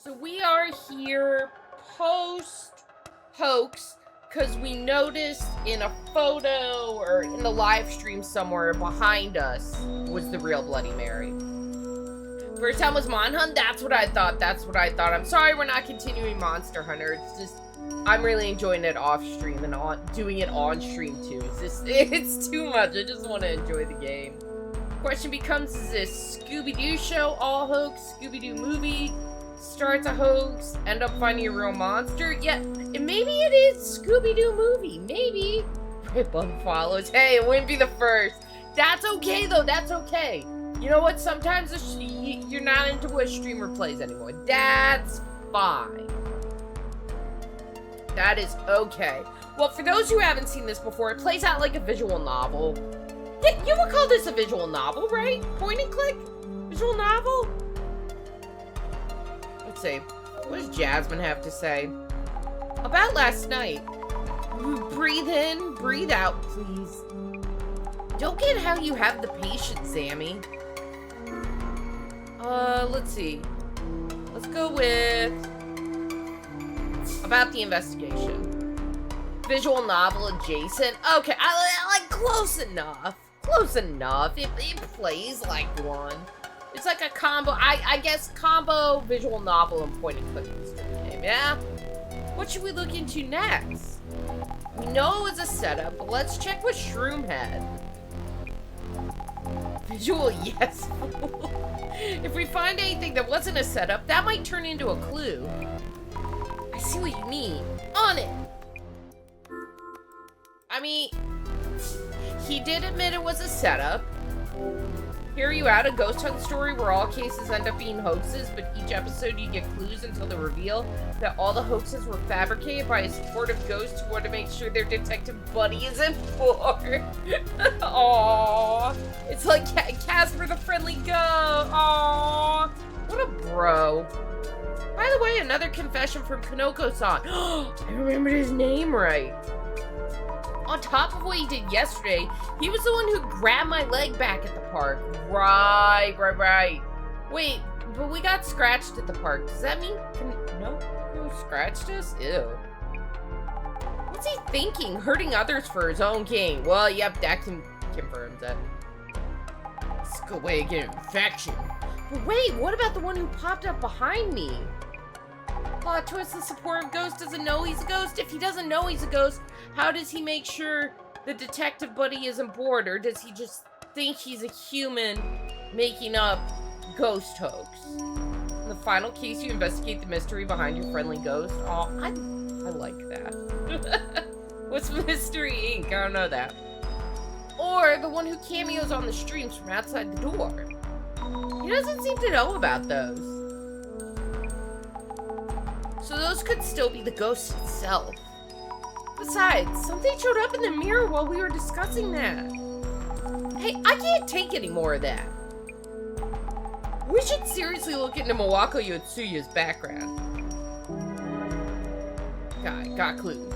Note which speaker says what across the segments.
Speaker 1: So we are here post-hoax because we noticed in a photo or in the live stream somewhere behind us was the real Bloody Mary. First time was Manhunt? That's what I thought. I'm sorry we're not continuing Monster Hunter. It's just, I'm really enjoying it off stream and doing it on stream too. It's too much. I just want to enjoy the game. Question becomes, is this Scooby-Doo show all hoax? Scooby-Doo movie starts a hoax, end up finding a real monster? Yeah, maybe it is Scooby-Doo movie. Maybe. Bug follows. Hey, it wouldn't be the first. That's okay though. That's okay. You know what? Sometimes you're not into what a streamer plays anymore. That's fine. That is okay. Well, for those who haven't seen this before, it plays out like a visual novel. Yeah, you would call this a visual novel, right? Point and click? Visual novel? Let's see. What does Jasmine have to say? About last night. Breathe in, breathe out, please. Don't get how you have the patience, Sammy. Let's see. Let's go with about the investigation. Visual novel adjacent. Okay, I like close enough. Close enough. It plays like one. It's like a combo. I guess combo visual novel and point and click game. Yeah. What should we look into next? We know it was a setup, but let's check with Shroomhead. Visual, yes. If we find anything that wasn't a setup, that might turn into a clue. I see what you mean. On it. I mean, he did admit it was a setup. Hear you out, a ghost hunt story where all cases end up being hoaxes, but each episode you get clues until the reveal that all the hoaxes were fabricated by a supportive ghost who wanted to make sure their detective buddy is informed. Aww. It's like Casper the Friendly Ghost. Aww. What a bro. By the way, another confession from Kanoko-san. I remembered his name right. On top of what he did yesterday, he was the one who grabbed my leg back at the park. Right. Wait, but we got scratched at the park. Does that mean no scratched us? Ew. What's he thinking? Hurting others for his own gain. Well, yep, that confirms that. It's a good way to get an infection. But wait, what about the one who popped up behind me? Plot twist, the supportive ghost doesn't know he's a ghost. If he doesn't know he's a ghost, how does he make sure the detective buddy isn't bored? Or does he just think he's a human making up ghost hoax? In the final case, you investigate the mystery behind your friendly ghost. Oh, I like that. What's Mystery Inc? I don't know that. Or the one who cameos on the streams from outside the door. He doesn't seem to know about those. So those could still be the ghost itself. Besides, something showed up in the mirror while we were discussing that. Hey, I can't take any more of that. We should seriously look into Mawako Yotsuya's background. Got clue.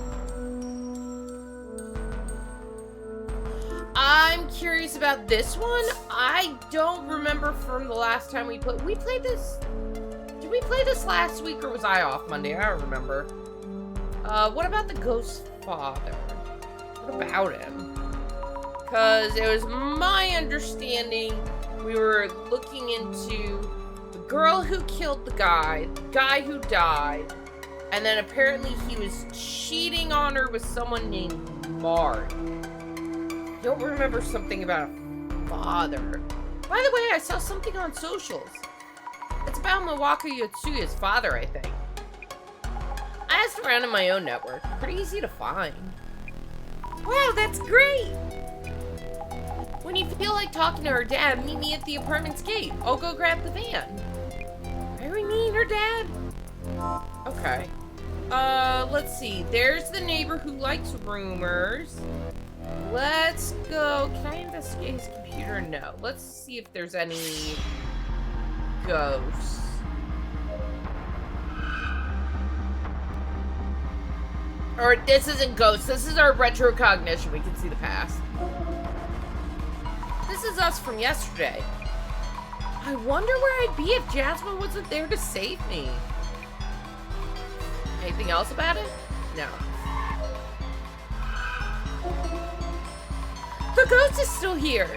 Speaker 1: I'm curious about this one. I don't remember from the last time we played this. Did we play this last week or was I off Monday? I don't remember. What about the ghost father? What about him? Because it was my understanding we were looking into the girl who killed the guy who died, and then apparently he was cheating on her with someone named Mark. I don't remember something about a father. By the way, I saw something on socials. It's about Mawako Yotsuya's father, I think. I asked around in my own network. Pretty easy to find. Wow, that's great! When you feel like talking to her dad, meet me at the apartment's gate. I'll go grab the van. Very mean, her dad? Okay. Let's see. There's the neighbor who likes rumors. Let's go. Can I investigate his computer? No. Let's see if there's any ghosts. Or this isn't ghosts. This is our retrocognition. We can see the past. This is us from yesterday. I wonder where I'd be if Jasmine wasn't there to save me. Anything else about it? No. The ghost is still here.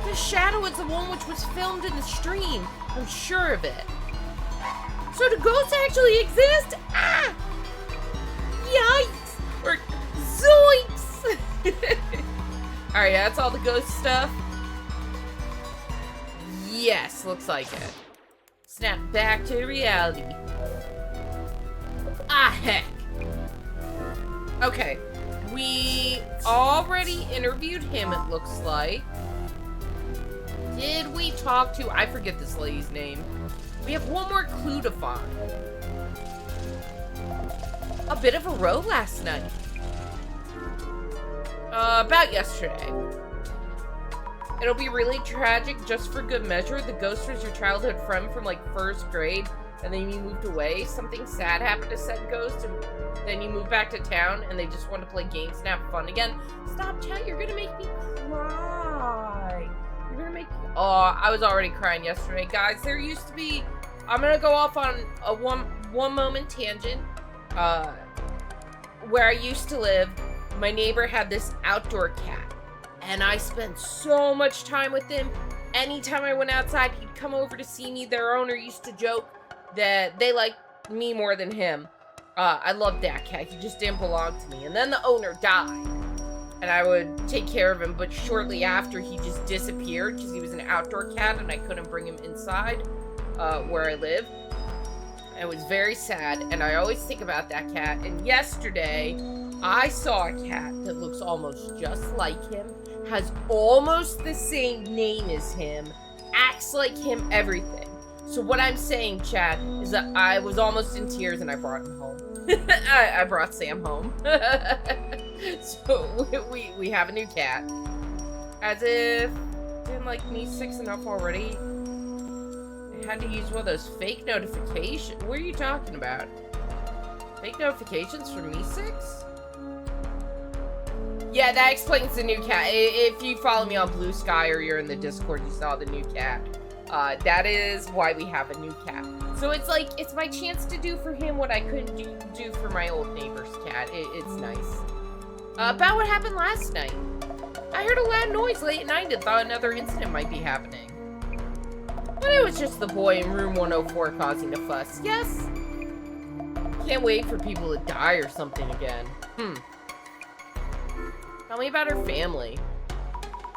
Speaker 1: The shadow is the one which was filmed in the stream. I'm sure of it. So the ghost actually exists? Ah! Yikes! Or zoinks! Alright, that's all the ghost stuff. Yes, looks like it. Snap back to reality. Ah, heck. Okay. We already interviewed him, it looks like. Did we talk to... I forget this lady's name. We have one more clue to find. A bit of a row last night. About yesterday. It'll be really tragic just for good measure. The ghost was your childhood friend from, like, 1st grade, and then you moved away. Something sad happened to said ghost, and then you moved back to town, and they just want to play games and have fun again. Stop, chat. You're gonna make me cry. You're gonna make me... Oh, I was already crying yesterday. Guys, there used to be... I'm gonna go off on a one moment tangent. Where I used to live, my neighbor had this outdoor cat. And I spent so much time with him. Anytime I went outside, he'd come over to see me. Their owner used to joke that they liked me more than him. I loved that cat. He just didn't belong to me. And then the owner died. And I would take care of him. But shortly after, he just disappeared because he was an outdoor cat and I couldn't bring him inside where I live. It was very sad. And I always think about that cat. And yesterday, I saw a cat that looks almost just like him. Has almost the same name as him, acts like him, everything. So what I'm saying, chat, is that I was almost in tears and I brought him home. I brought Sam home. So we have a new cat. As if didn't like me 6 enough already. I had to use one of those fake notifications. What are you talking about? Fake notifications from me 6? Yeah, that explains the new cat. If you follow me on Bluesky or you're in the Discord, you saw the new cat. That is why we have a new cat. So it's like, it's my chance to do for him what I couldn't do for my old neighbor's cat. It's nice. About what happened last night. I heard a loud noise late at night and thought another incident might be happening. But it was just the boy in room 104 causing a fuss. Yes? Can't wait for people to die or something again. Tell me about her family.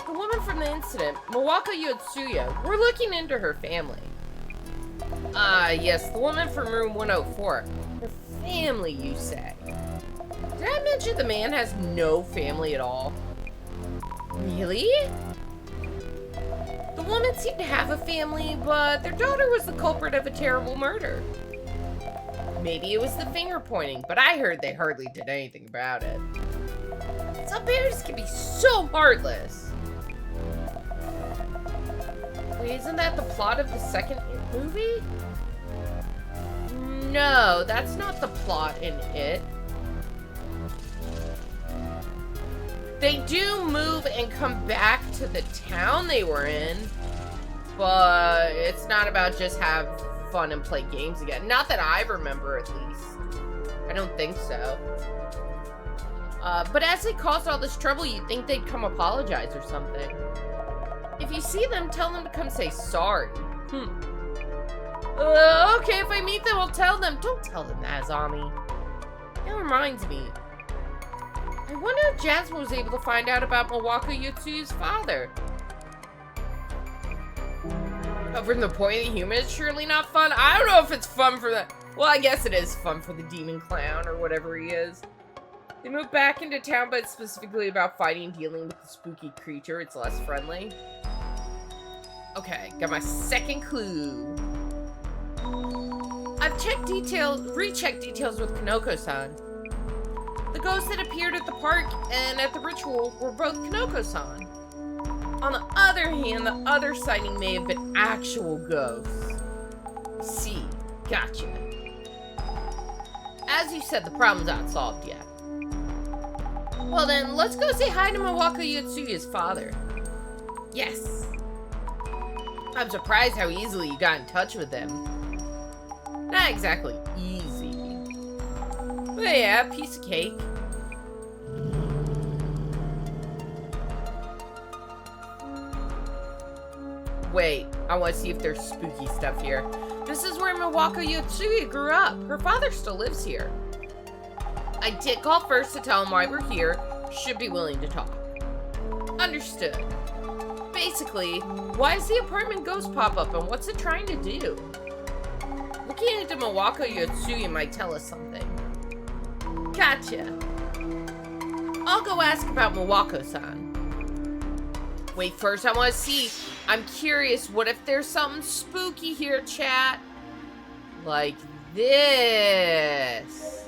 Speaker 1: The woman from the incident, Mawako Yotsuya, we're looking into her family. Yes, the woman from room 104. Her family, you say? Did I mention the man has no family at all? Really? The woman seemed to have a family, but their daughter was the culprit of a terrible murder. Maybe it was the finger pointing, but I heard they hardly did anything about it. Some parents can be so heartless. Wait, isn't that the plot of the second movie? No, that's not the plot in it. They do move and come back to the town they were in, but it's not about just have fun and play games again. Not that I remember, at least. I don't think so. But as they caused all this trouble, you'd think they'd come apologize or something. If you see them, tell them to come say sorry. Okay, if I meet them, I'll tell them. Don't tell them that, Azami. That reminds me. I wonder if Jasmine was able to find out about Mawako Yotsuya's father. From the point of the human, it's surely not fun. I don't know if it's fun for the... Well, I guess it is fun for the demon clown or whatever he is. They moved back into town, but it's specifically about fighting and dealing with the spooky creature. It's less friendly. Okay, got my second clue. I've rechecked details with Kanoko-san. The ghosts that appeared at the park and at the ritual were both Kanoko-san. On the other hand, the other sighting may have been actual ghosts. See, gotcha. As you said, the problem's not solved yet. Well then, let's go say hi to Mawako Yotsuya's father. Yes. I'm surprised how easily you got in touch with him. Not exactly easy. Oh yeah, piece of cake. Wait, I want to see if there's spooky stuff here. This is where Miwako Yotsuya grew up. Her father still lives here. I did call first to tell him why we're here. Should be willing to talk. Understood. Basically, why does the apartment ghost pop up and what's it trying to do? Looking into Miwako Yotsuya might tell us something. Gotcha. I'll go ask about Miwako-san. Wait, first I want to see. I'm curious, what if there's something spooky here, chat? Like this.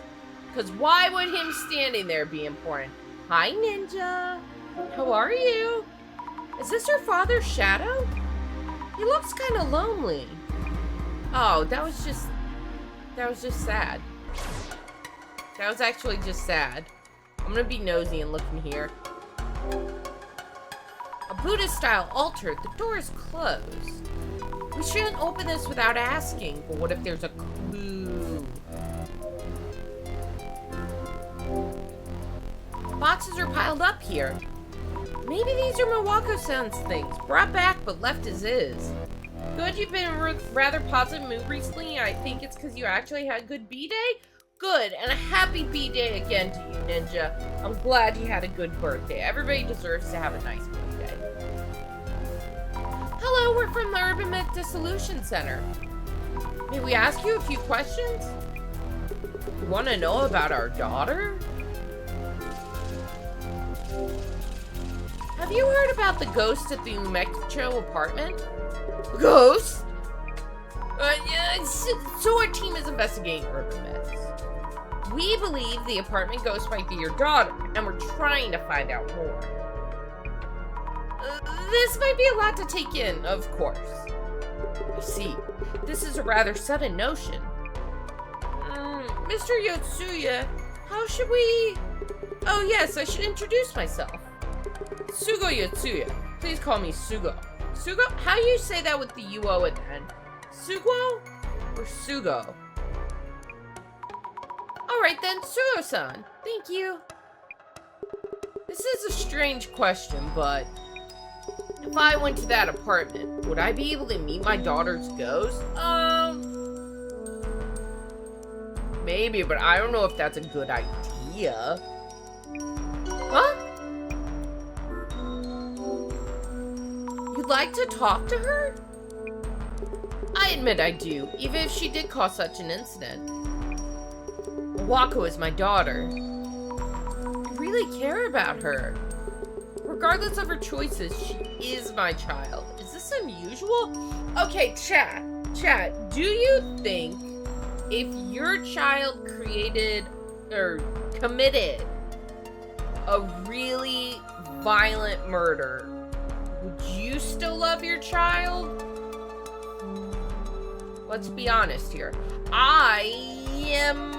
Speaker 1: Because why would him standing there be important? Hi, Ninja. How are you? Is this your father's shadow? He looks kind of lonely. Oh, that was just sad. That was actually just sad. I'm gonna be nosy and look in here. A Buddhist-style altar. The door is closed. We shouldn't open this without asking, but what if there's a clue? Boxes are piled up here. Maybe these are Miwako-san's things, brought back but left as is. Good, you've been in a rather positive mood recently. I think it's because you actually had a good B-day? Good, and a happy B-day again to you, Ninja. I'm glad you had a good birthday. Everybody deserves to have a nice birthday. Hello, we're from the Urban Myth Dissolution Center. May we ask you a few questions? You want to know about our daughter? Have you heard about the ghost at the Umekicho apartment? Ghost? Yeah, so our team is investigating urban myths. We believe the apartment ghost might be your daughter, and we're trying to find out more. This might be a lot to take in, of course. I see. This is a rather sudden notion. Mr. Yotsuya, how should we... Oh yes, I should introduce myself. Sugo Yotsuya. Please call me Sugo. Sugo? How do you say that with the UO at the end? Sugo or Sugo? Alright then, Sugo-san. Thank you. This is a strange question, but if I went to that apartment, would I be able to meet my daughter's ghost? Maybe, but I don't know if that's a good idea. Huh? You'd like to talk to her? I admit I do, even if she did cause such an incident. Miwako is my daughter. I really care about her. Regardless of her choices, she is my child. Is this unusual? Okay, chat, do you think if your child created or committed a really violent murder, would you still love your child? Let's be honest here. I am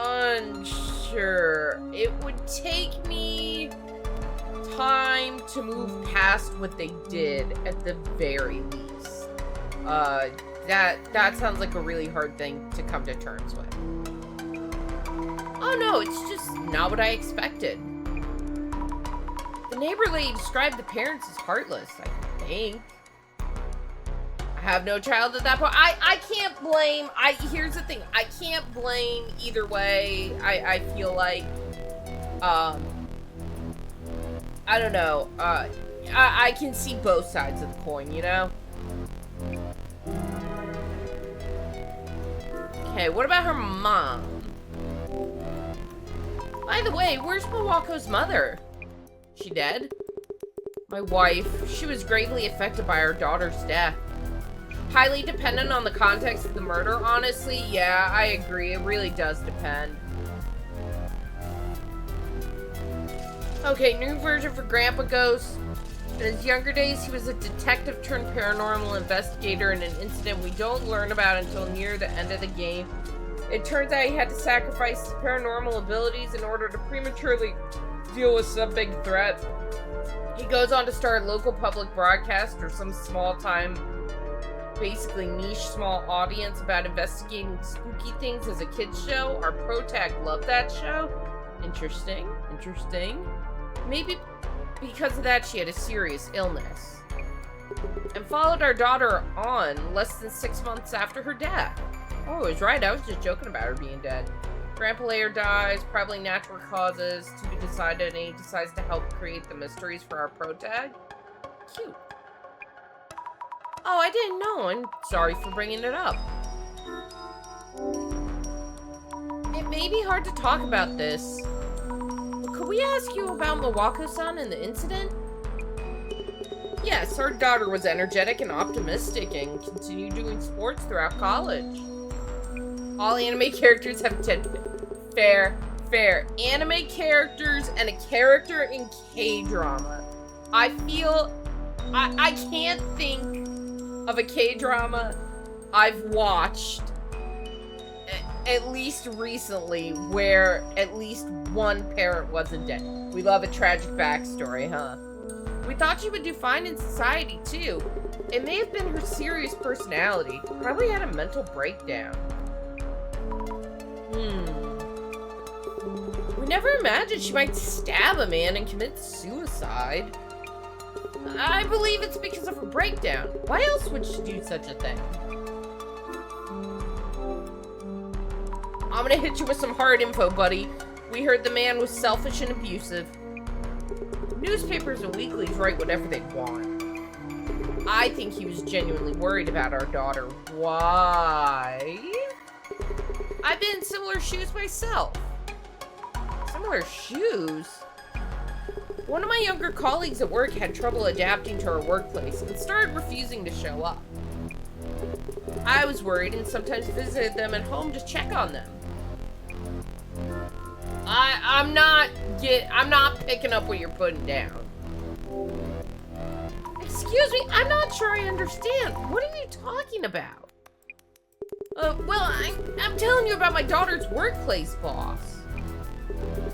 Speaker 1: unsure. It would take me time to move past what they did at the very least. That sounds like a really hard thing to come to terms with. Oh no, it's just not what I expected. The neighbor lady described the parents as heartless, I think. I have no child at that point. I can't blame, here's the thing, I can't blame either way. I feel like, I don't know, I can see both sides of the coin, you know? Okay, what about her mom? By the way, where's Miwako's mother? She dead? My wife, she was greatly affected by her daughter's death. Highly dependent on the context of the murder, honestly. Yeah, I agree. It really does depend. Okay, new version for Grandpa Ghost. In his younger days, he was a detective turned paranormal investigator in an incident we don't learn about until near the end of the game. It turns out he had to sacrifice his paranormal abilities in order to prematurely deal with some big threat. He goes on to start a local public broadcast or some small-time basically niche small audience about investigating spooky things as a kids show. Our pro tag loved that show. Interesting. Maybe because of that she had a serious illness. And followed our daughter on less than 6 months after her death. Oh, I was right. I was just joking about her being dead. Grandpa Layer dies, probably natural causes, to be decided, and he decides to help create the mysteries for our pro tag. Cute. Oh, I didn't know. I'm sorry for bringing it up. It may be hard to talk about this, but could we ask you about Mawako-san and the incident? Yes, our daughter was energetic and optimistic and continued doing sports throughout college. All anime characters have fair. Anime characters and a character in K-drama. I feel... I can't think of a K-drama I've watched, at least recently, where at least one parent wasn't dead. We love a tragic backstory, huh? We thought she would do fine in society, too. It may have been her serious personality. Probably had a mental breakdown. We never imagined she might stab a man and commit suicide. I believe it's because of her breakdown. Why else would she do such a thing? I'm gonna hit you with some hard info, buddy. We heard the man was selfish and abusive. Newspapers and weeklies write whatever they want. I think he was genuinely worried about our daughter. Why? I've been in similar shoes myself. Similar shoes? One of my younger colleagues at work had trouble adapting to our workplace and started refusing to show up. I was worried and sometimes visited them at home to check on them. I'm not picking up what you're putting down. Excuse me, I'm not sure I understand. What are you talking about? Well, I'm telling you about my daughter's workplace boss.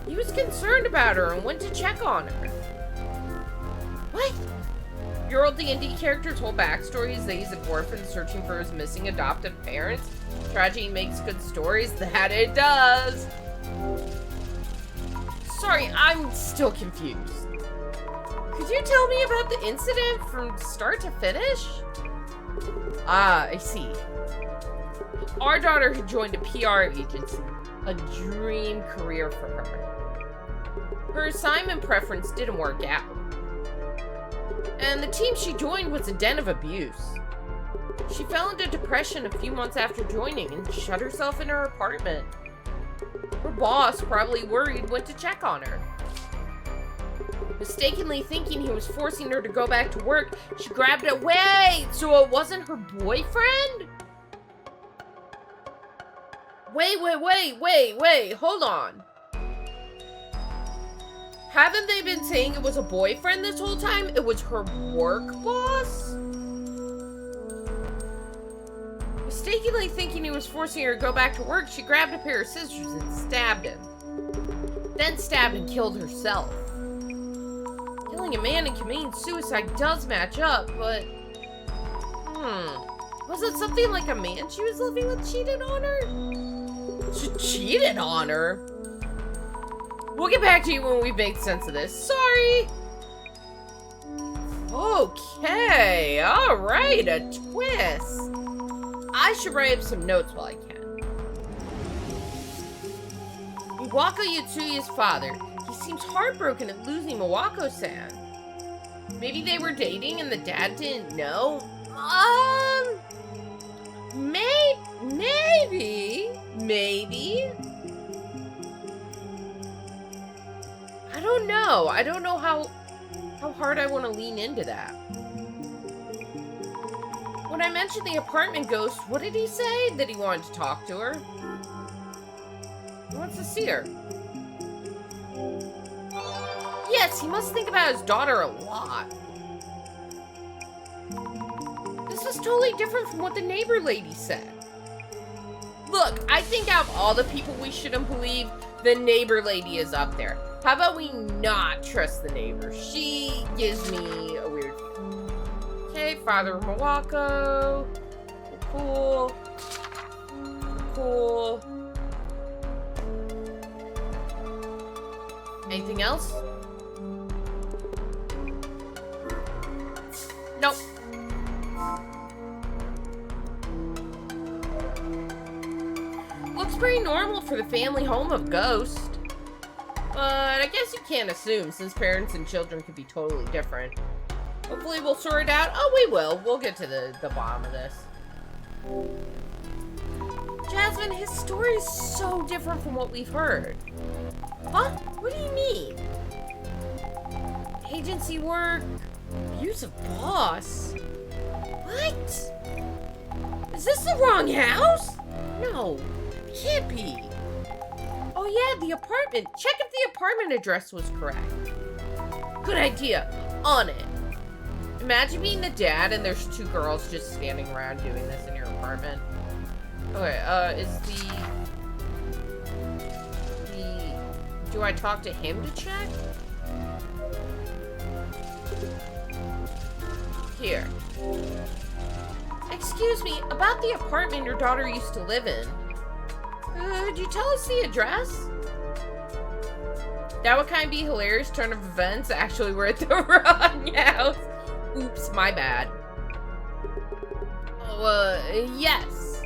Speaker 1: He was concerned about her and went to check on her. What? Your old D&D character's whole backstory is that he's an orphan searching for his missing adoptive parents. Tragedy makes good stories. That it does. Sorry, I'm still confused. Could you tell me about the incident from start to finish? Ah, I see. Our daughter had joined a PR agency, a dream career for her. Her assignment preference didn't work out. And the team she joined was a den of abuse. She fell into depression a few months after joining and shut herself in her apartment. Her boss, probably worried, went to check on her. Mistakenly thinking he was forcing her to go back to work, she grabbed it. Wait, so it wasn't her boyfriend? Wait, hold on. Haven't they been saying it was a boyfriend this whole time? It was her work boss? Mistakenly thinking he was forcing her to go back to work, she grabbed a pair of scissors and stabbed him. Then stabbed and killed herself. Killing a man and committing suicide does match up, but... Was it something like a man she was living with cheated on her? She cheated on her? We'll get back to you when we make sense of this. Sorry! Okay, alright, a twist. I should write up some notes while I can. Iwako Yutsuya's father. He seems heartbroken at losing Mawako-san. Maybe they were dating and the dad didn't know? Maybe. I don't know how hard I want to lean into that. When I mentioned the apartment ghost, what did he say? That he wanted to talk to her? He wants to see her. Yes, he must think about his daughter a lot. This was totally different from what the neighbor lady said. Look, I think out of all the people we shouldn't believe, the neighbor lady is up there. How about we not trust the neighbor? She gives me a weird feeling. Okay, Father Mawako. Cool. Cool. Anything else? Nope. Looks pretty normal for the family home of Ghost. But I guess you can't assume, since parents and children could be totally different. Hopefully we'll sort it out. Oh, we will. We'll get to the bottom of this. Jasmine, his story is so different from what we've heard. Huh? What do you mean? Agency work, abusive boss. What? Is this the wrong house? No, it can't be. Oh yeah, the apartment. Check if the apartment address was correct. Good idea. On it. Imagine being the dad and there's two girls just standing around doing this in your apartment. Okay, is do I talk to him to check? Here. Excuse me, about the apartment your daughter used to live in. Could you tell us the address? That would kind of be hilarious turn of events. Actually, we're at the wrong house. Oops, my bad. Oh, yes.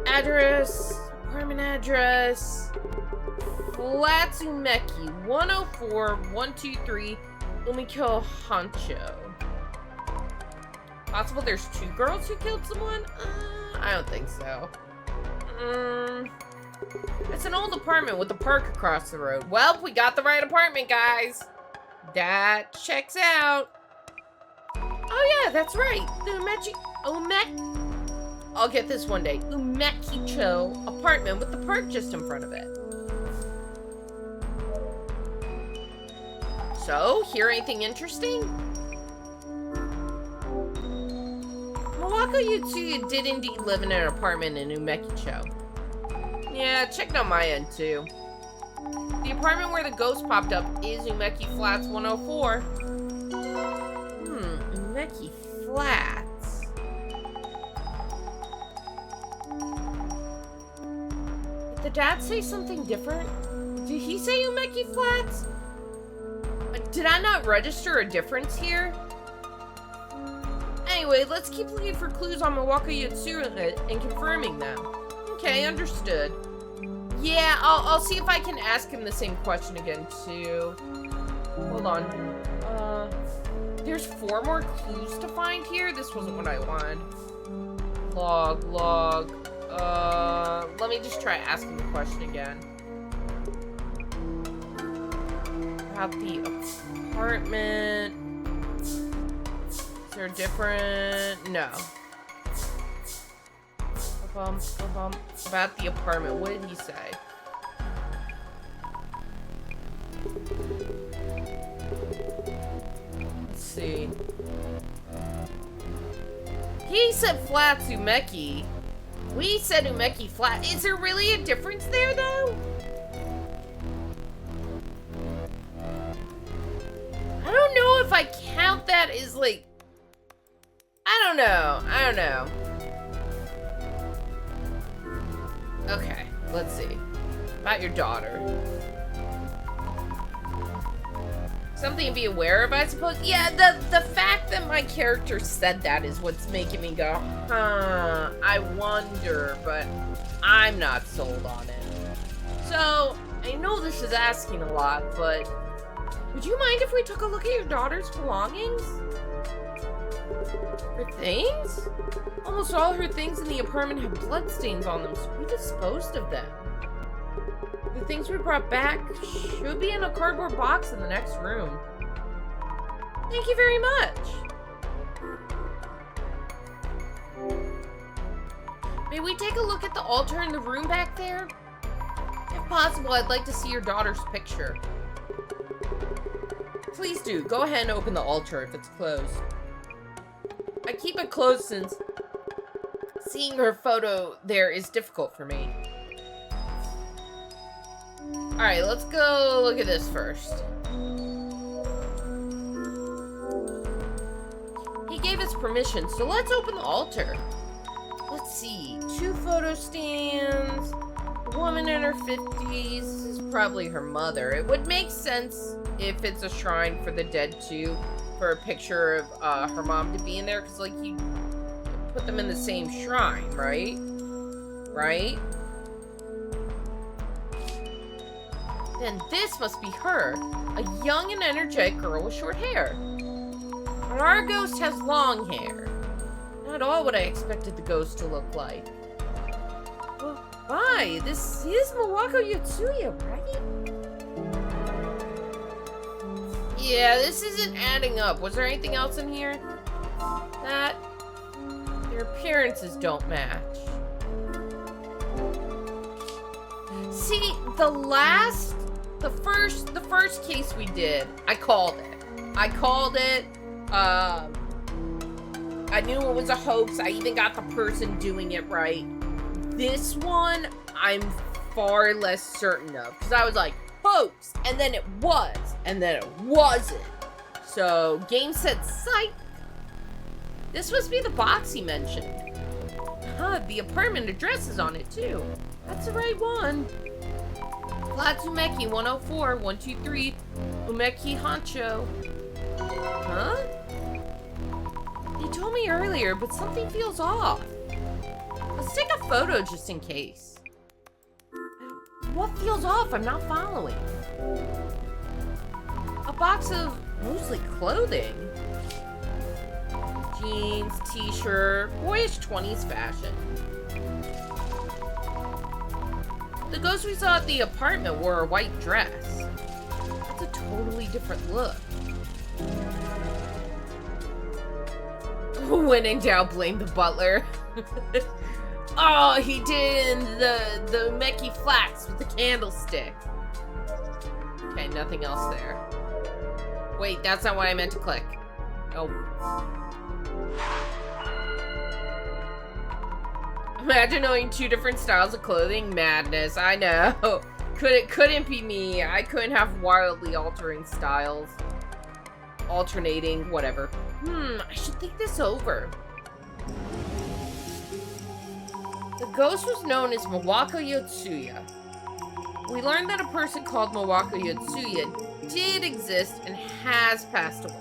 Speaker 1: Address, apartment address. Flat Umeki, 104-123 Umiko Hancho. Possible there's two girls who killed someone? I don't think so. It's an old apartment with a park across the road. Well, we got the right apartment, guys. That checks out. Oh yeah, that's right. The I'll get this one day. Umekicho apartment with the park just in front of it. So, hear anything interesting? Mawako Yutsuya did indeed live in an apartment in Umekicho. Yeah, checked on my end too. The apartment where the ghost popped up is Umeki Flats 104. Umeki Flats. Did the dad say something different? Did he say Umeki Flats? Did I not register a difference here? Anyway, let's keep looking for clues on Mawako Yutsuya and confirming them. Okay, understood. Yeah, I'll see if I can ask him the same question again, too. Hold on. There's 4 more clues to find here? This wasn't what I wanted. Log. Let me just try asking the question again. About the apartment. Is there a different? No. About the apartment. What did he say? Let's see. He said Flats Umeki. We said Umeki Flat. Is there really a difference there, though? I don't know if I count that as, like... I don't know. Okay, let's see. About your daughter. Something to be aware of, I suppose. Yeah, the fact that my character said that is what's making me go, huh, I wonder, but I'm not sold on it. So, I know this is asking a lot, but would you mind if we took a look at your daughter's belongings? Her things? Almost all her things in the apartment have bloodstains on them, so we disposed of them. The things we brought back should be in a cardboard box in the next room. Thank you very much. May we take a look at the altar in the room back there? If possible, I'd like to see your daughter's picture. Please do. Go ahead and open the altar if it's closed. I keep it closed since seeing her photo there is difficult for me. Alright, let's go look at this first. He gave us permission, so let's open the altar. Let's see. 2 photo stands. A woman in her 50s. This is probably her mother. It would make sense if it's a shrine for the dead too, for a picture of her mom to be in there, because like you put them in the same shrine, right? Right? Then this must be her, a young and energetic girl with short hair. But our ghost has long hair. Not all what I expected the ghost to look like. Well, why? This is Mawako Yotsuya, right? Yeah, this isn't adding up. Was there anything else in here? That their appearances don't match. See, the first case we did, I called it. I knew it was a hoax. I even got the person doing it right. This one, I'm far less certain of. Because I was like, hoax, and then it was, and then it wasn't. So, game, set, psych. This must be the box he mentioned. Huh, the apartment address is on it, too. That's the right one. Flat Umeki 104 123 Umeki Hancho. Huh? They told me earlier, but something feels off. Let's take a photo just in case. What feels off? I'm not following. A box of mostly clothing. Jeans, t-shirt, boyish 20s fashion. The ghost we saw at the apartment wore a white dress. That's a totally different look. When in doubt, blame the butler. Oh, he did in the Meki flats with the candlestick. Okay, nothing else there. Wait, that's not what I meant to click. Oh. Imagine owning 2 different styles of clothing. Madness, I know. Couldn't be me. I couldn't have wildly altering styles. Alternating, whatever. I should think this over. The ghost was known as Mawako Yotsuya. We learned that a person called Mawako Yotsuya did exist and has passed away.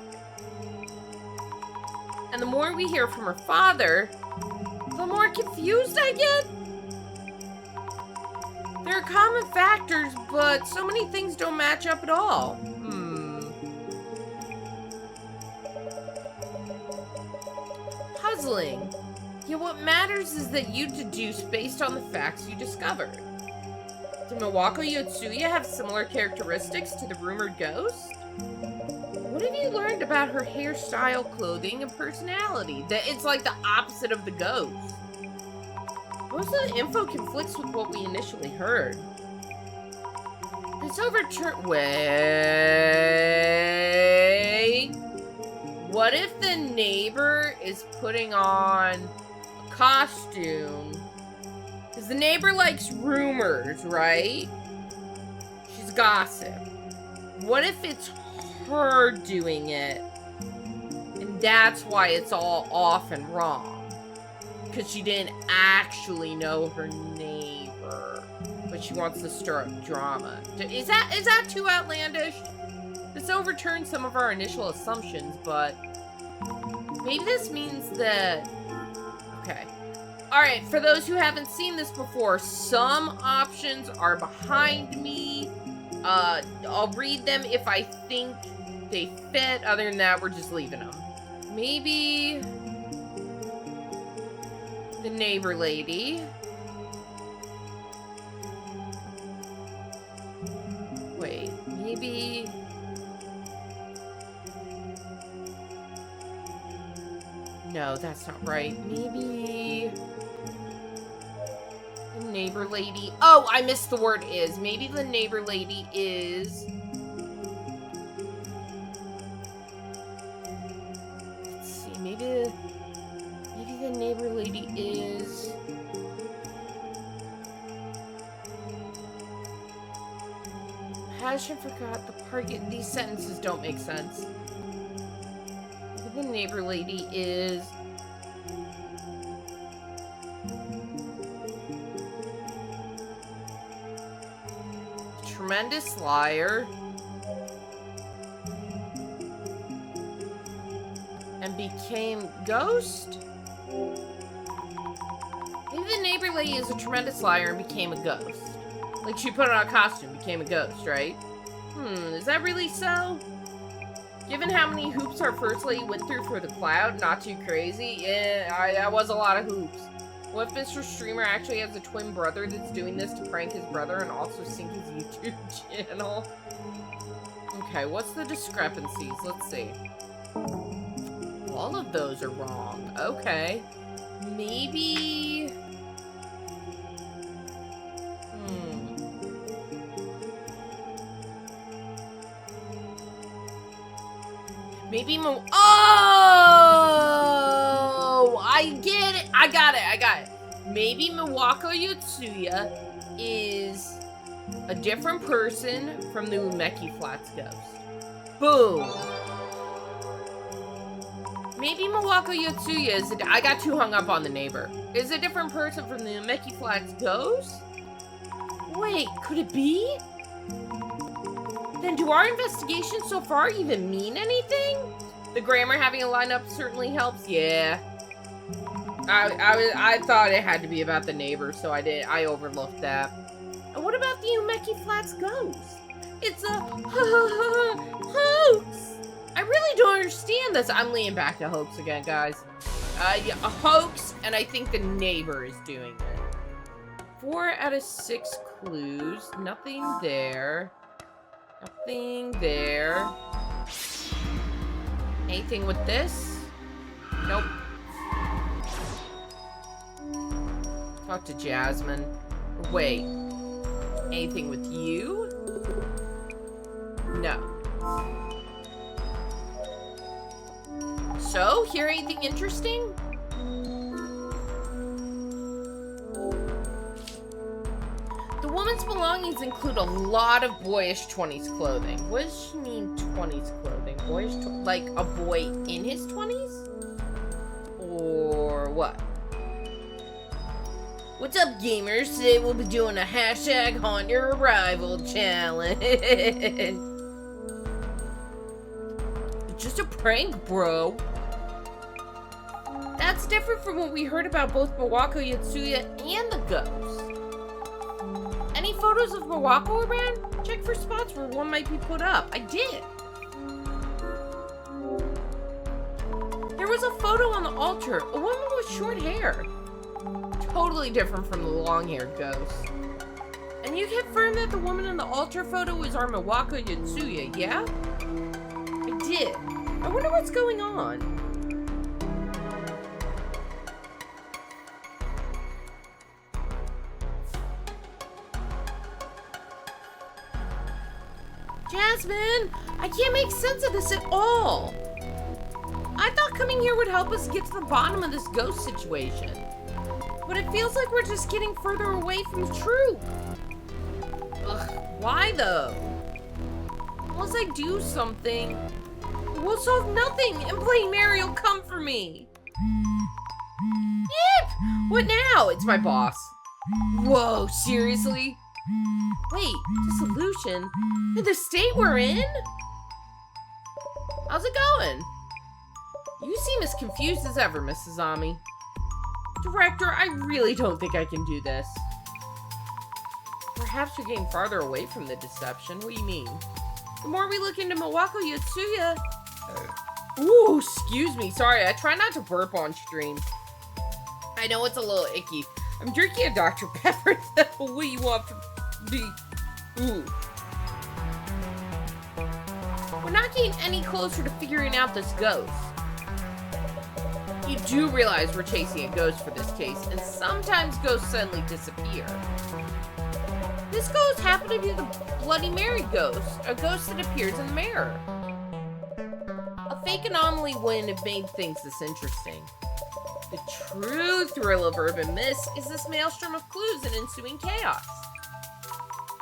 Speaker 1: And the more we hear from her father, the more confused I get. There are common factors, but so many things don't match up at all. Puzzling. Yet what matters is that you deduce based on the facts you discovered. Did Mawako Yotsuya have similar characteristics to the rumored ghost? What have you learned about her hairstyle, clothing, and personality? That it's like the opposite of the ghost. Most of the info conflicts with what we initially heard. This Wait. What if the neighbor is putting on a costume? Because the neighbor likes rumors, right? She's gossip. What if it's her doing it, and that's why it's all off and wrong? Because she didn't actually know her neighbor, but she wants to stir up drama. Is that too outlandish? This overturns some of our initial assumptions, but maybe this means that... Okay. Alright, for those who haven't seen this before, some options are behind me. I'll read them if I think they fit. Other than that, we're just leaving them. Maybe... the neighbor lady. Wait, maybe... No, that's not right. Maybe... the neighbor lady... Oh, I missed the word is. Maybe the neighbor lady is... Let's see, maybe the neighbor lady is... Passion forgot the part. These sentences don't make sense. Maybe the neighbor lady is... tremendous liar. And became ghost? Maybe the neighbor lady is a tremendous liar and became a ghost. Like, she put on a costume, became a ghost, right? Is that really so? Given how many hoops our first lady went through for the cloud, not too crazy? Yeah, that was a lot of hoops. What if Mr. Streamer actually has a twin brother that's doing this to prank his brother and also sync his YouTube channel? Okay, what's the discrepancies? Let's see. All of those are wrong. Okay. Maybe... Maybe Oh! I get it! I got it! Maybe Miwako Yotsuya is a different person from the Umeki Flats ghost. Boom! Maybe Miwako Yotsuya is I got too hung up on the neighbor. Is a different person from the Umeki Flats ghost? Wait, could it be? Then do our investigations so far even mean anything? The grammar having a lineup certainly helps, yeah. I thought it had to be about the neighbor, so I overlooked that. And what about the Umeki Flats ghost? It's a hoax! I really don't understand this. I'm leaning back to hoax again, guys. Yeah, a hoax, and I think the neighbor is doing it. 4 out of 6 clues. Nothing there. Nothing there. Anything with this? Nope. Talk to Jasmine. Wait. Anything with you? No. So, hear anything interesting? The woman's belongings include a lot of boyish 20s clothing. What does she mean 20s clothing? Boyish, like a boy in his 20s? Or what? What's up, gamers? Today we'll be doing a hashtag haunt your arrival challenge. It's just a prank, bro. That's different from what we heard about both Miwako Yotsuya and the ghost. Any photos of Miwako around? Check for spots where one might be put up. I did. There was a photo on the altar. A woman with short hair. Totally different from the long-haired ghost. And you confirmed that the woman in the altar photo is our Miwako Yotsuya, yeah? I did. I wonder what's going on. Jasmine, I can't make sense of this at all. I thought coming here would help us get to the bottom of this ghost situation. But it feels like we're just getting further away from the truth. Ugh, why though? Unless I do something, we'll solve nothing and Bloody Mary will come for me. Yep! What now? It's my boss. Whoa, seriously? Wait, Dissolution? In the state we're in? How's it going? You seem as confused as ever, Mrs. Ami. Director, I really don't think I can do this. Perhaps you're getting farther away from the deception. What do you mean? The more we look into Miwako Yotsuya... Ooh, excuse me. Sorry, I try not to burp on stream. I know it's a little icky. I'm drinking a Dr. Pepper. What do you want from me? Ooh. We're not getting any closer to figuring out this ghost. You do realize we're chasing a ghost for this case, and sometimes ghosts suddenly disappear. This ghost happened to be the Bloody Mary ghost, a ghost that appears in the mirror. A fake anomaly wouldn't have made things this interesting. The true thrill of urban myths is this maelstrom of clues and ensuing chaos.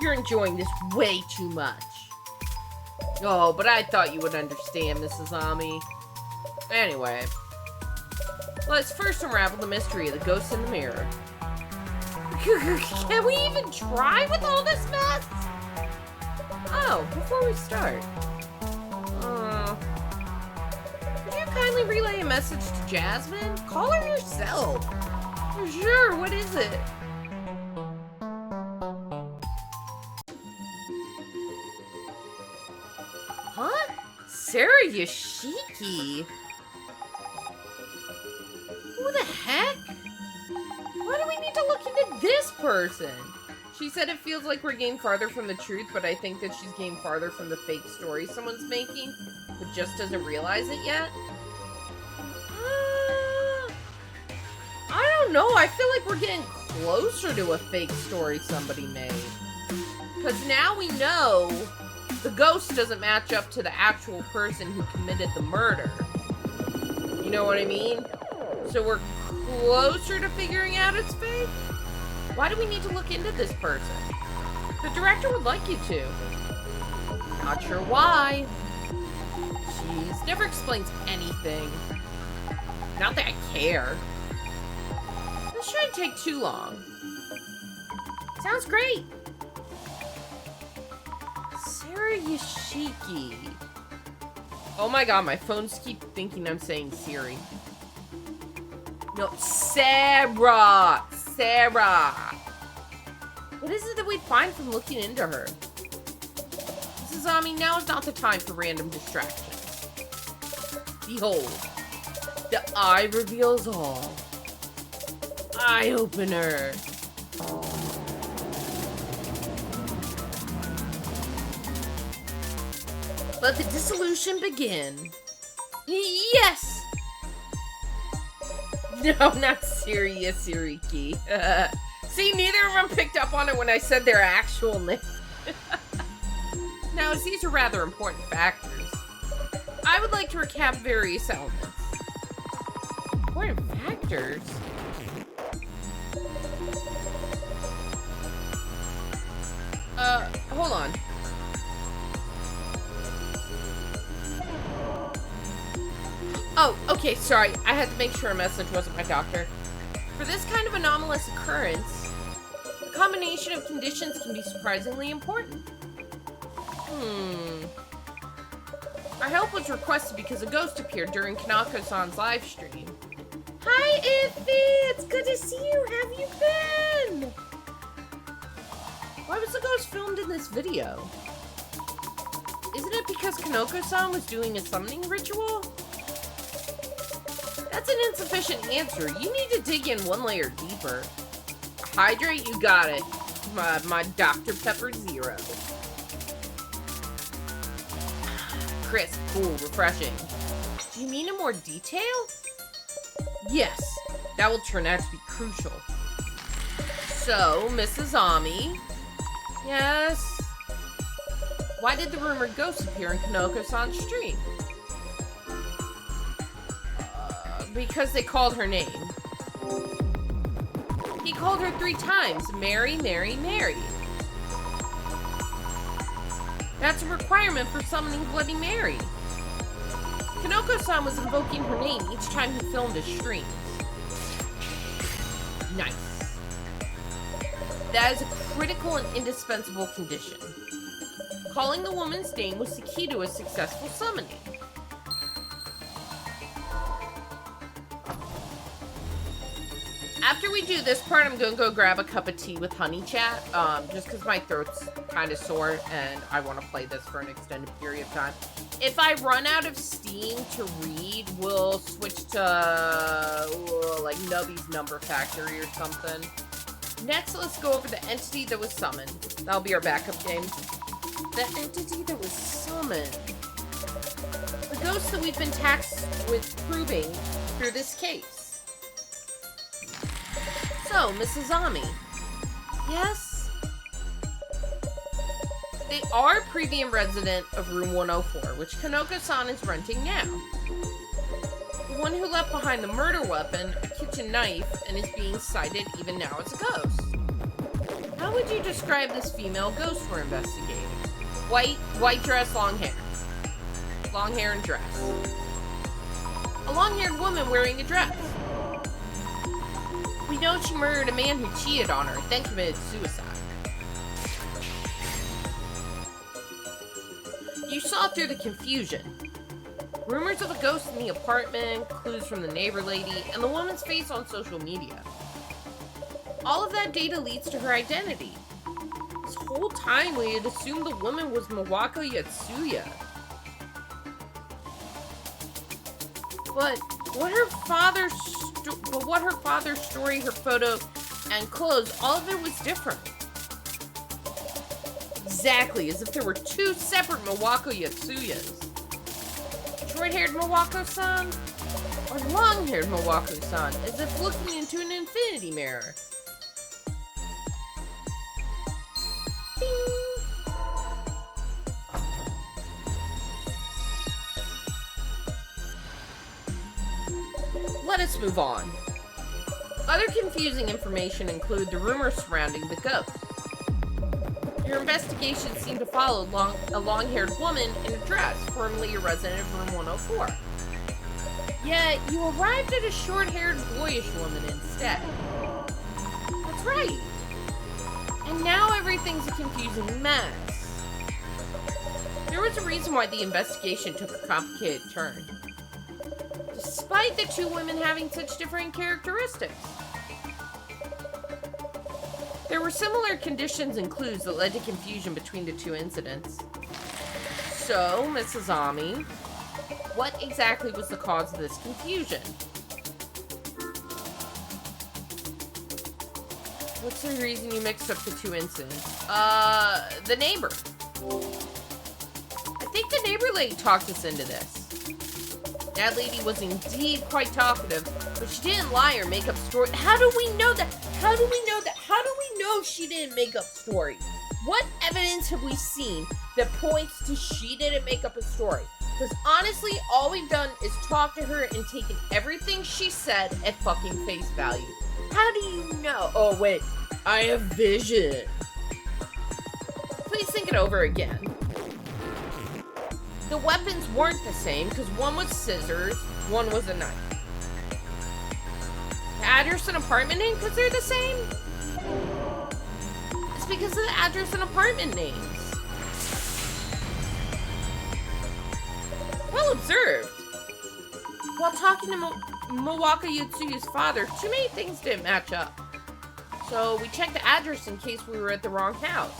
Speaker 1: You're enjoying this way too much. Oh, but I thought you would understand, Mrs. Ami. Anyway, let's first unravel the mystery of the ghost in the mirror. Can we even try with all this mess? Oh, before we start. Would you kindly relay a message to Jasmine? Call her yourself. Sure, what is it? Huh? Sarah Yoshiki? Who the heck? Why do we need to look into this person? She said it feels like we're getting farther from the truth, but I think that she's getting farther from the fake story someone's making, but just doesn't realize it yet. I don't know. I feel like we're getting closer to a fake story somebody made. Because now we know the ghost doesn't match up to the actual person who committed the murder. You know what I mean? So we're closer to figuring out it's fake? Why do we need to look into this person? The director would like you to. Not sure why. Jeez, never explains anything. Not that I care. This shouldn't take too long. Sounds great. Sarah Yoshiki. Oh my god, my phones keep thinking I'm saying Siri. No, Sarah! Sarah! What is it that we find from looking into her? Mrs. Ami, now is not the time for random distractions. Behold, the eye reveals all. Eye opener. Let the dissolution begin. Yes! No, not Syria Siriki. See, neither of them picked up on it when I said their actual name. Now, as these are rather important factors, I would like to recap various elements. Important factors? Hold on. Oh, okay, sorry. I had to make sure a message wasn't my doctor. For this kind of anomalous occurrence, the combination of conditions can be surprisingly important. Our help was requested because a ghost appeared during Kanako-san's live stream. Hi, Iffy! It's good to see you! How have you been? Why was the ghost filmed in this video? Isn't it because Kanako-san was doing a summoning ritual? That's an insufficient answer. You need to dig in one layer deeper. Hydrate, you got it. My Dr. Pepper Zero. Crisp, cool, refreshing. Do you mean in more detail? Yes, that will turn out to be crucial. So, Mrs. Ami. Yes? Why did the rumored ghost appear in Kanako-san's stream? Because they called her name. He called her 3 times. Mary, Mary, Mary. That's a requirement for summoning Bloody Mary. Kanako-san was invoking her name each time he filmed his streams. Nice. That is a critical and indispensable condition. Calling the woman's name was the key to a successful summoning. After we do this part, I'm gonna go grab a cup of tea with honey chat, just because my throat's kind of sore and I want to play this for an extended period of time. If I run out of steam to read, we'll switch to, like, Nubby's Number Factory or something. Next, let's go over the entity that was summoned. That'll be our backup game. The entity that was summoned. The ghost that we've been tasked with proving through this case. So, Mrs. Ami. Yes? They are a previous resident of room 104, which Kanako-san is renting now. The one who left behind the murder weapon, a kitchen knife, and is being cited even now as a ghost. How would you describe this female ghost we're investigating? White dress, long hair. Long hair and dress. A long-haired woman wearing a dress. We know she murdered a man who cheated on her, then committed suicide. you saw through the confusion. Rumors of a ghost in the apartment, clues from the neighbor lady, and the woman's face on social media. All of that data leads to her identity. This whole time we had assumed the woman was Mawako Yatsuya. But what her father's story, her photo, and clothes, all of it was different. Exactly, as if there were two separate Mawako Yatsuyas. Short-haired Mawako-san, or long-haired Mawako-san, as if looking into an infinity mirror. Ding. Let us move on. Other confusing information include the rumors surrounding the ghost. Your investigation seemed to follow a long-haired woman in a dress, formerly a resident of room 104. Yet, you arrived at a short-haired boyish woman instead. That's right. And now everything's a confusing mess. There was a reason why the investigation took a complicated turn. Despite the two women having such different characteristics. There were similar conditions and clues that led to confusion between the two incidents. So, Mrs. Ami, what exactly was the cause of this confusion? What's the reason you mixed up the two incidents? The neighbor. I think the neighbor lady talked us into this. That lady was indeed quite talkative, but she didn't lie or make up stories. How do we know that? How do we know that? How do we know she didn't make up stories? What evidence have we seen that points to she didn't make up a story? Because honestly, all we've done is talk to her and taken everything she said at fucking face value. How do you know? Oh wait, I have vision. Please think it over again. The weapons weren't the same because one was scissors, one was a knife. The address and apartment name because they're the same? It's because of the address and apartment names. Well observed. While talking to Mawako Yutsuya's father, too many things didn't match up. So we checked the address in case we were at the wrong house.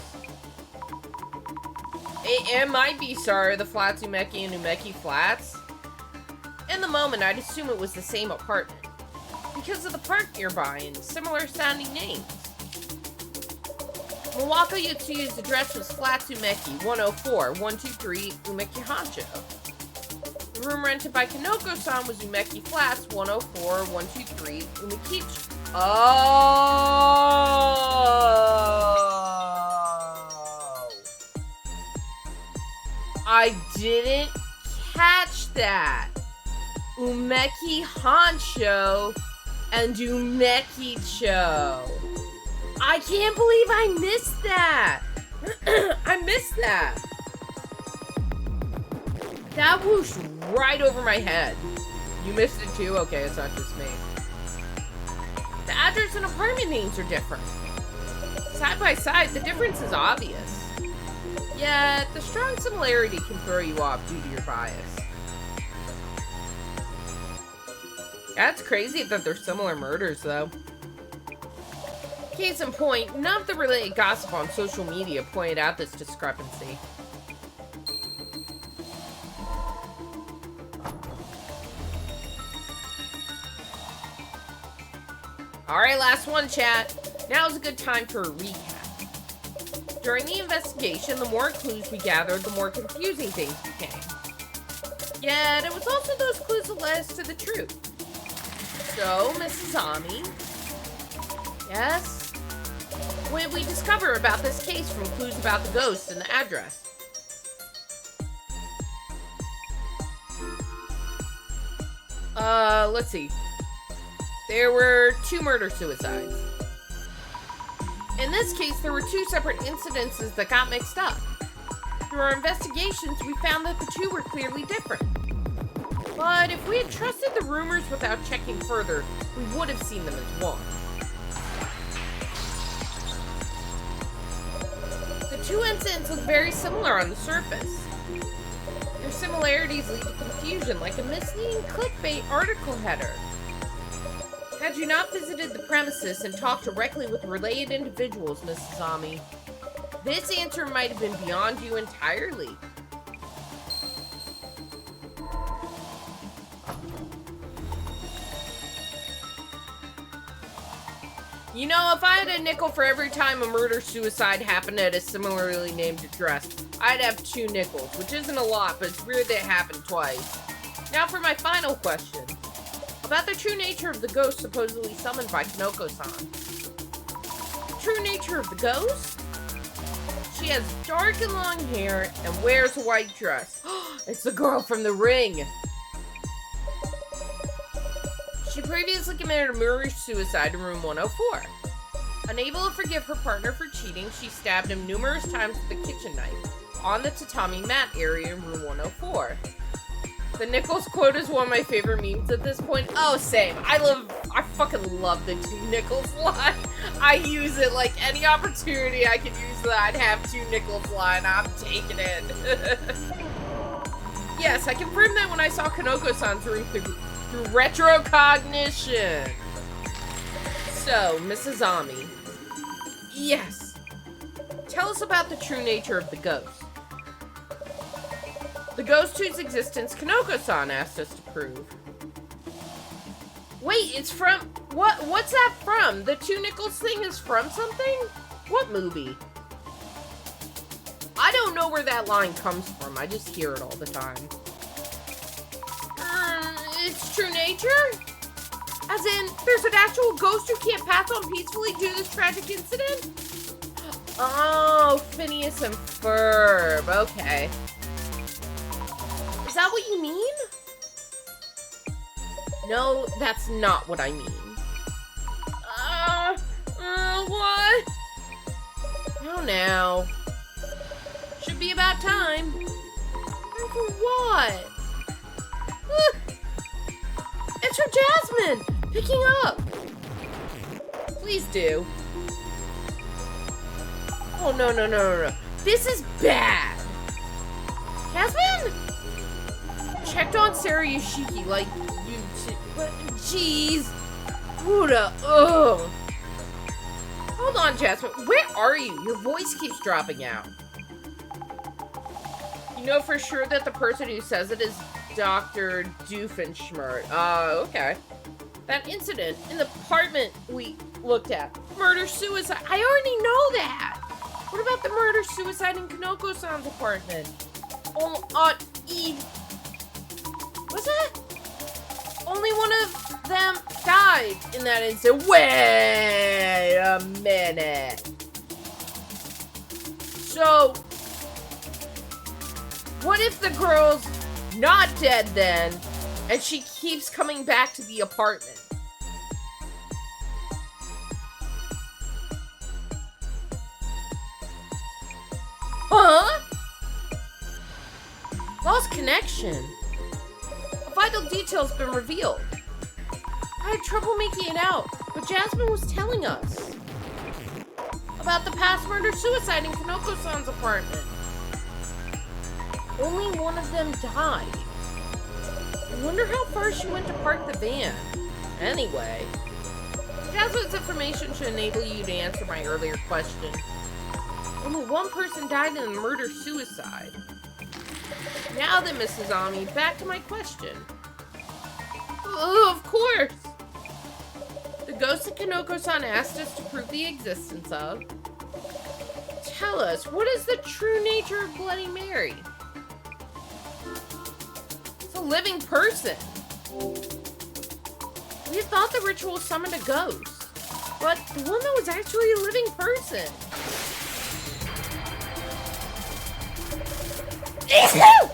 Speaker 1: It might be, sir, the flats Umeki and Umeki Flats. In the moment, I'd assume it was the same apartment. Because of the park nearby and similar sounding names. Mawako Yutsuya's address was Flats Umeki, 104, 123, Umeki Hancho. The room rented by Kanoko-san was Umeki Flats, 104, 123, Umeki... Oh! I didn't catch that. Umeki Hancho and Umeki-cho. I can't believe I missed that. I missed that. That whooshed right over my head. You missed it too? Okay, it's not just me. The address and apartment names are different. Side by side, the difference is obvious. Yet, the strong similarity can throw you off due to your bias. That's crazy that they're similar murders, though. Case in point, none of the related gossip on social media pointed out this discrepancy. Alright, last one, chat. Now's a good time for a recap. During the investigation, the more clues we gathered, the more confusing things became. Yet, it was also those clues that led us to the truth. So, Mrs. Ami... Yes? What did we discover about this case from clues about the ghost and the address? Let's see. There were 2 murder-suicides. In this case, there were 2 separate incidences that got mixed up. Through our investigations, we found that the 2 were clearly different. But if we had trusted the rumors without checking further, we would have seen them as one. The 2 incidents look very similar on the surface. Their similarities lead to confusion, like a misleading clickbait article header. Had you not visited the premises and talked directly with related individuals, Mrs. Ami, this answer might have been beyond you entirely. You know, if I had a nickel for every time a murder-suicide happened at a similarly named address, I'd have 2 nickels, which isn't a lot, but it's weird that it happened twice. Now for my final question. About the true nature of the ghost supposedly summoned by Kanoko-san. The true nature of the ghost? She has dark and long hair and wears a white dress. It's the girl from The Ring! She previously committed a murder-suicide in room 104. Unable to forgive her partner for cheating, she stabbed him numerous times with a kitchen knife on the tatami mat area in room 104. The Nichols quote is one of my favorite memes at this point. Oh, same. I fucking love the 2 Nichols line. I use it like any opportunity I could use that. I'd have 2 Nichols line. I'm taking it. Yes, I confirmed that when I saw Kanoko-san's room through retrocognition. So, Mrs. Ami. Yes. Tell us about the true nature of the ghost. The ghost whose existence Kanoko-san asked us to prove. Wait, it's from... What's that from? The 2 nickels thing is from something? What movie? I don't know where that line comes from. I just hear it all the time. Its true nature? As in, there's an actual ghost who can't pass on peacefully due to this tragic incident? Oh, Phineas and Ferb. Okay. Is that what you mean? No, that's not what I mean. What? Oh, now. Should be about time. And for what? It's for Jasmine! Picking up! Please do. Oh, no. This is bad! Jasmine? Checked on Sarah Yoshiki like you but jeez. Buddha, ugh. Hold on, Jasmine. Where are you? Your voice keeps dropping out. You know for sure that the person who says it is Dr. Doofenshmirtz. Okay. That incident in the apartment we looked at. Murder-suicide. I already know that. What about the murder-suicide in Kanoko-san's apartment? Was that? Only one of them died in that incident. Wait a minute. So, what if the girl's not dead then, and she keeps coming back to the apartment? Huh? Lost connection. A vital detail's been revealed. I had trouble making it out, but Jasmine was telling us about the past murder-suicide in Kanoko-san's apartment. Only one of them died. I wonder how far she went to park the van. Anyway, Jasmine's information should enable you to answer my earlier question. Only one person died in a murder-suicide. Now then, Mrs. Ami, back to my question. Oh, of course! The ghost that Kanoko-san asked us to prove the existence of. Tell us, what is the true nature of Bloody Mary? It's a living person. We had thought the ritual summoned a ghost, but the woman was actually a living person.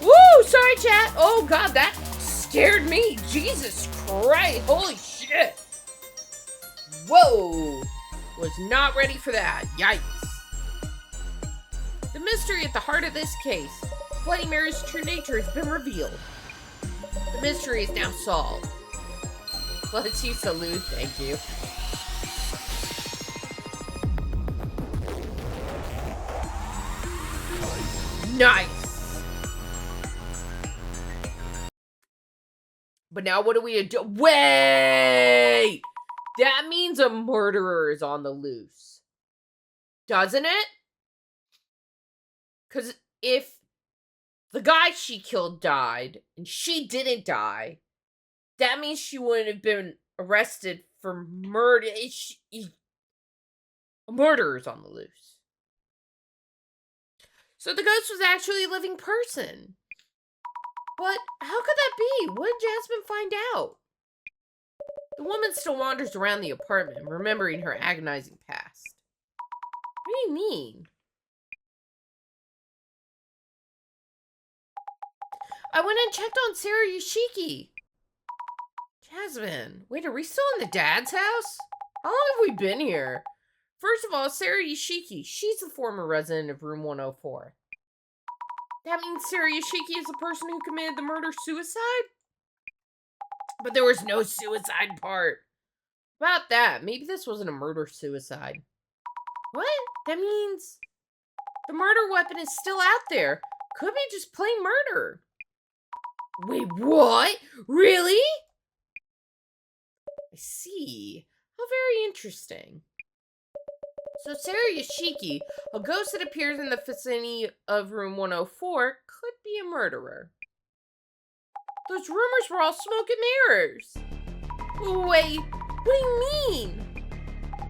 Speaker 1: Woo! Sorry, chat. Oh god, that scared me. Jesus Christ. Holy shit. Whoa. Was not ready for that. Yikes. The mystery at the heart of this case, Bloody Mary's true nature, has been revealed. The mystery is now solved. Let's you salute. Thank you. Nice. But now what do we do? Wait! That means a murderer is on the loose. Doesn't it? Because if the guy she killed died, and she didn't die, that means she wouldn't have been arrested for murder. A murderer's on the loose. So the ghost was actually a living person. But how could that be? What did Jasmine find out? The woman still wanders around the apartment, remembering her agonizing past. What do you mean? I went and checked on Sarah Yoshiki. Jasmine, wait, are we still in the dad's house? How long have we been here? First of all, Sarah Yoshiki, she's the former resident of room 104. That means Sarah Yoshiki is the person who committed the murder-suicide? But there was no suicide part. About that, maybe this wasn't a murder-suicide. What? That means the murder weapon is still out there. Could be just plain murder. Wait, what? Really? I see. How very interesting. So Sarah Yoshiki, a ghost that appears in the vicinity of room 104, could be a murderer. Those rumors were all smoke and mirrors. Wait, what do you mean?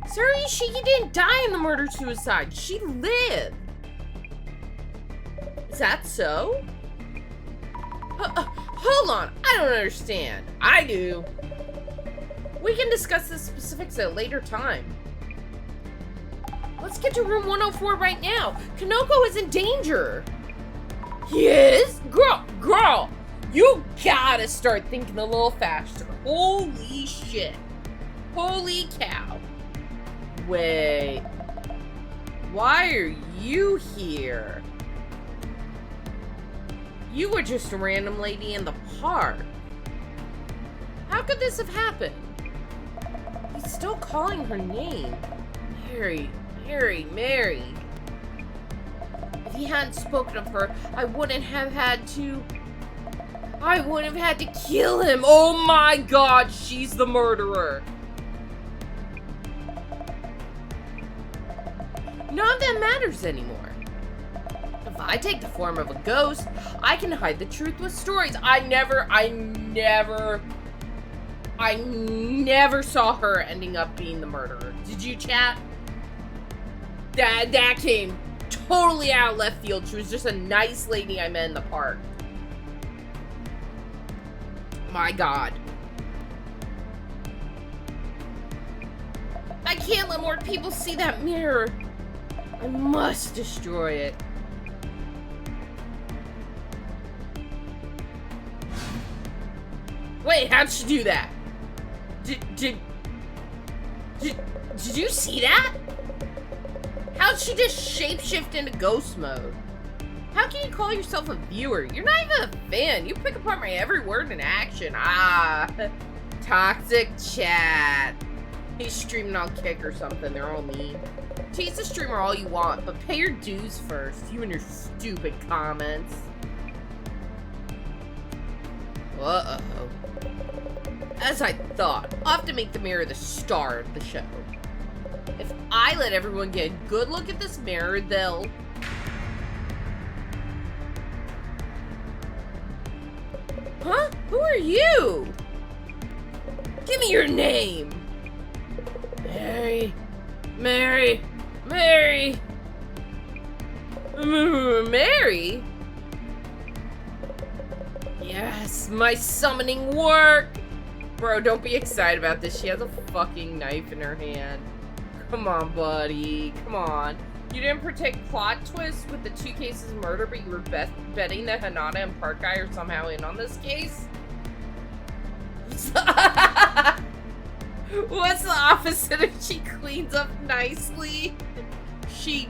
Speaker 1: Sarah Yoshiki didn't die in the murder-suicide. She lived. Is that so? Hold on, I don't understand. I do. We can discuss the specifics at a later time. Let's get to room 104 right now. Kanoko is in danger. He is? Girl, you gotta start thinking a little faster. Holy shit. Holy cow. Wait. Why are you here? You were just a random lady in the park. How could this have happened? He's still calling her name. Mary. If he hadn't spoken of her, I wouldn't have had to kill him. Oh my god, she's the murderer. None of that matters anymore. If I take the form of a ghost, I can hide the truth with stories. I never saw her ending up being the murderer. Did you, chat? That came totally out of left field. She was just a nice lady I met in the park. My god. I can't let more people see that mirror. I must destroy it. Wait, how'd she do that? Did you see that? How'd she just shapeshift into ghost mode? How can you call yourself a viewer? You're not even a fan. You pick apart my every word and action. Toxic chat. He's streaming on Kick or something. They're all mean. Tease the streamer all you want, but pay your dues first. You and your stupid comments. Uh-oh. As I thought, I'll have to make the mirror the star of the show. If I let everyone get a good look at this mirror, they'll... Huh? Who are you? Give me your name. Mary. Yes, my summoning worked. Bro, don't be excited about this. She has a fucking knife in her hand. Come on, buddy. Come on. You didn't predict plot twist with the 2 cases of murder, but you were betting that Hanada and Park Guy are somehow in on this case? What's the opposite of she cleans up nicely? She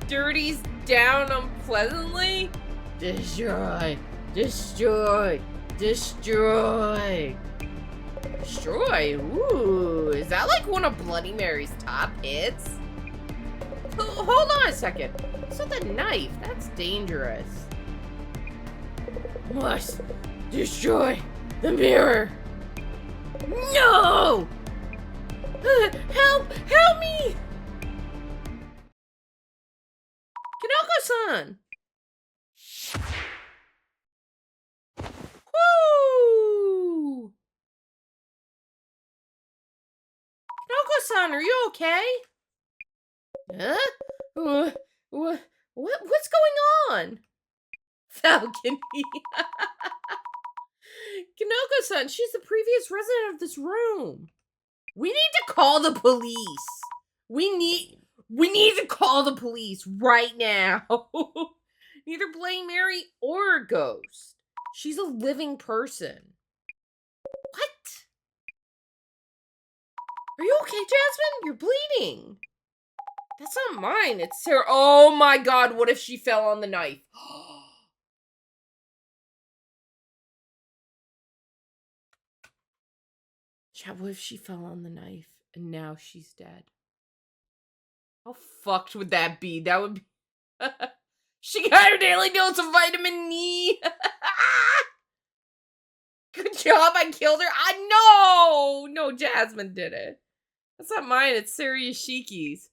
Speaker 1: dirties down unpleasantly? Destroy. Ooh, is that like one of Bloody Mary's top hits? Hold on a second. What's with the knife? That's dangerous. Must destroy The mirror! No! Help! Help me! Kinoko-san! Woo! Kinoko-san, are you okay? Huh? What's going on? Falcon. Kinoko-san, she's the previous resident of this room. We need to call the police. We need to call the police right now. Neither Bloody Mary or a ghost. She's a living person. What? Are you okay, Jasmine? You're bleeding. That's not mine. It's Sarah. Oh my god, what if she fell on the knife? Chat, what if she fell on the knife and now she's dead? How fucked would that be? That would be... She got her daily dose of vitamin E. Good job, I killed her. No, Jasmine did it. That's not mine, it's Sarah Yashiki's.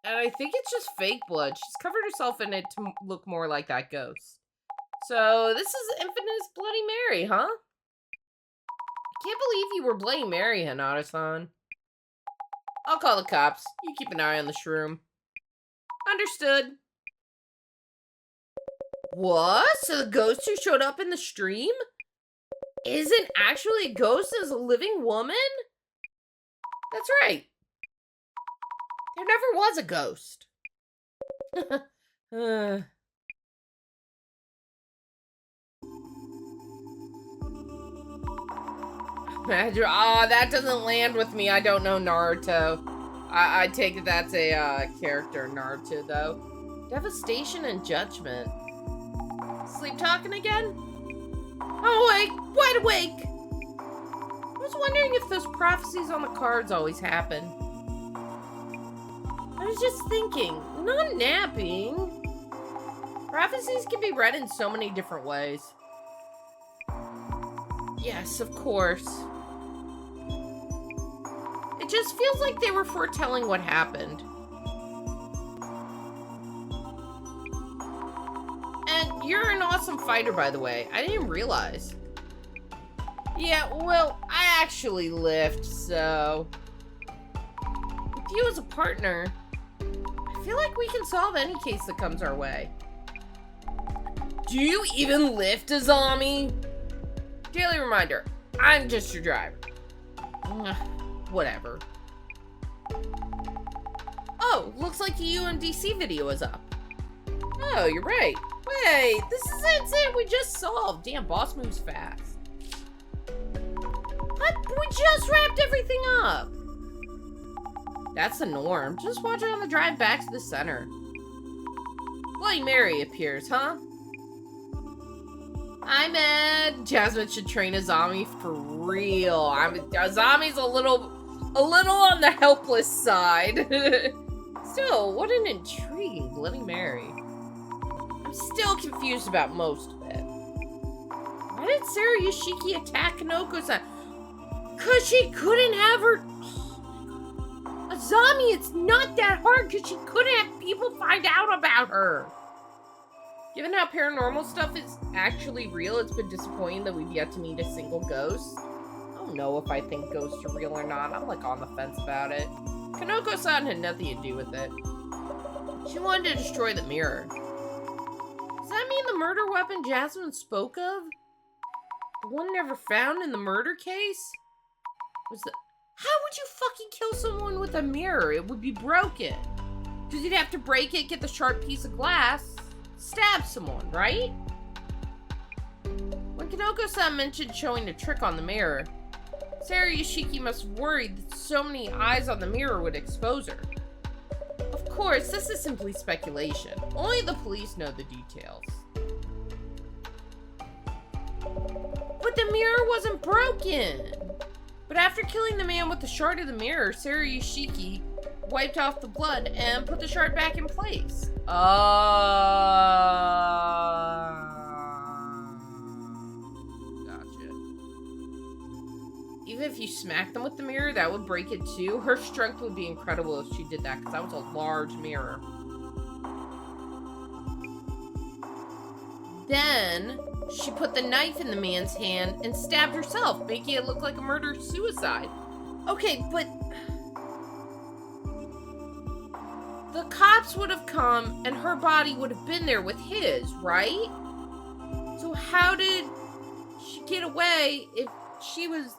Speaker 1: And I think it's just fake blood. She's covered herself in it to look more like that ghost. So, this is Infamous Bloody Mary, huh? I can't believe you were Bloody Mary, Hanada-san. I'll call the cops. You keep an eye on the shroom. Understood. What? So the ghost who showed up in the stream isn't actually a ghost, as a living woman? That's right. There never was a ghost. That doesn't land with me. I don't know Naruto. I take it that's a character in Naruto, though. Devastation and Judgment. Sleep talking again? I'm awake! Wide awake! I was wondering if those prophecies on the cards always happen. I was just thinking, not napping. Prophecies can be read in so many different ways. Yes, of course. It just feels like they were foretelling what happened. And you're an awesome fighter, by the way. I didn't realize. Yeah, well, I actually lift, so... With you as a partner, I feel like we can solve any case that comes our way. Do you even lift, Azami? Daily reminder, I'm just your driver. Whatever. Oh, looks like the UMDC video is up. Oh, you're right. Wait, this is it. We just solved. Damn, boss moves fast. What? We just wrapped everything up. That's the norm. Just watch it on the drive back to the center. Bloody Mary appears, huh? I'm Ed. Jasmine should train Azami for real. Azami's a little on the helpless side. Still, what an intriguing Bloody Mary. I'm still confused about most of it. Why did Sarah Yoshiki attack Kanoko-san? Cause she couldn't have her... Oh, Azami, it's not that hard because she couldn't have people find out about her. Given how paranormal stuff is actually real, it's been disappointing that we've yet to meet a single ghost. I don't know if I think ghosts are real or not. I'm like on the fence about it. Kanoko-san had nothing to do with it. She wanted to destroy the mirror. Does that mean the murder weapon Jasmine spoke of? The one never found in the murder case? Was the... How would you fucking kill someone with a mirror? It would be broken. Because you'd have to break it, get the sharp piece of glass, stab someone, right? When Kanoko-san mentioned showing a trick on the mirror, Sarah Yoshiki must have worried that so many eyes on the mirror would expose her. Of course, this is simply speculation. Only the police know the details. But the mirror wasn't broken! But after killing the man with the shard of the mirror, Sarah Yoshiki wiped off the blood and put the shard back in place. Gotcha. smack them with the mirror, that would break it too. Her strength would be incredible if she did that, because that was a large mirror. Then, she put the knife in the man's hand and stabbed herself, making it look like a murder-suicide. Okay, but... the cops would have come, and her body would have been there with his, right? So how did she get away if she was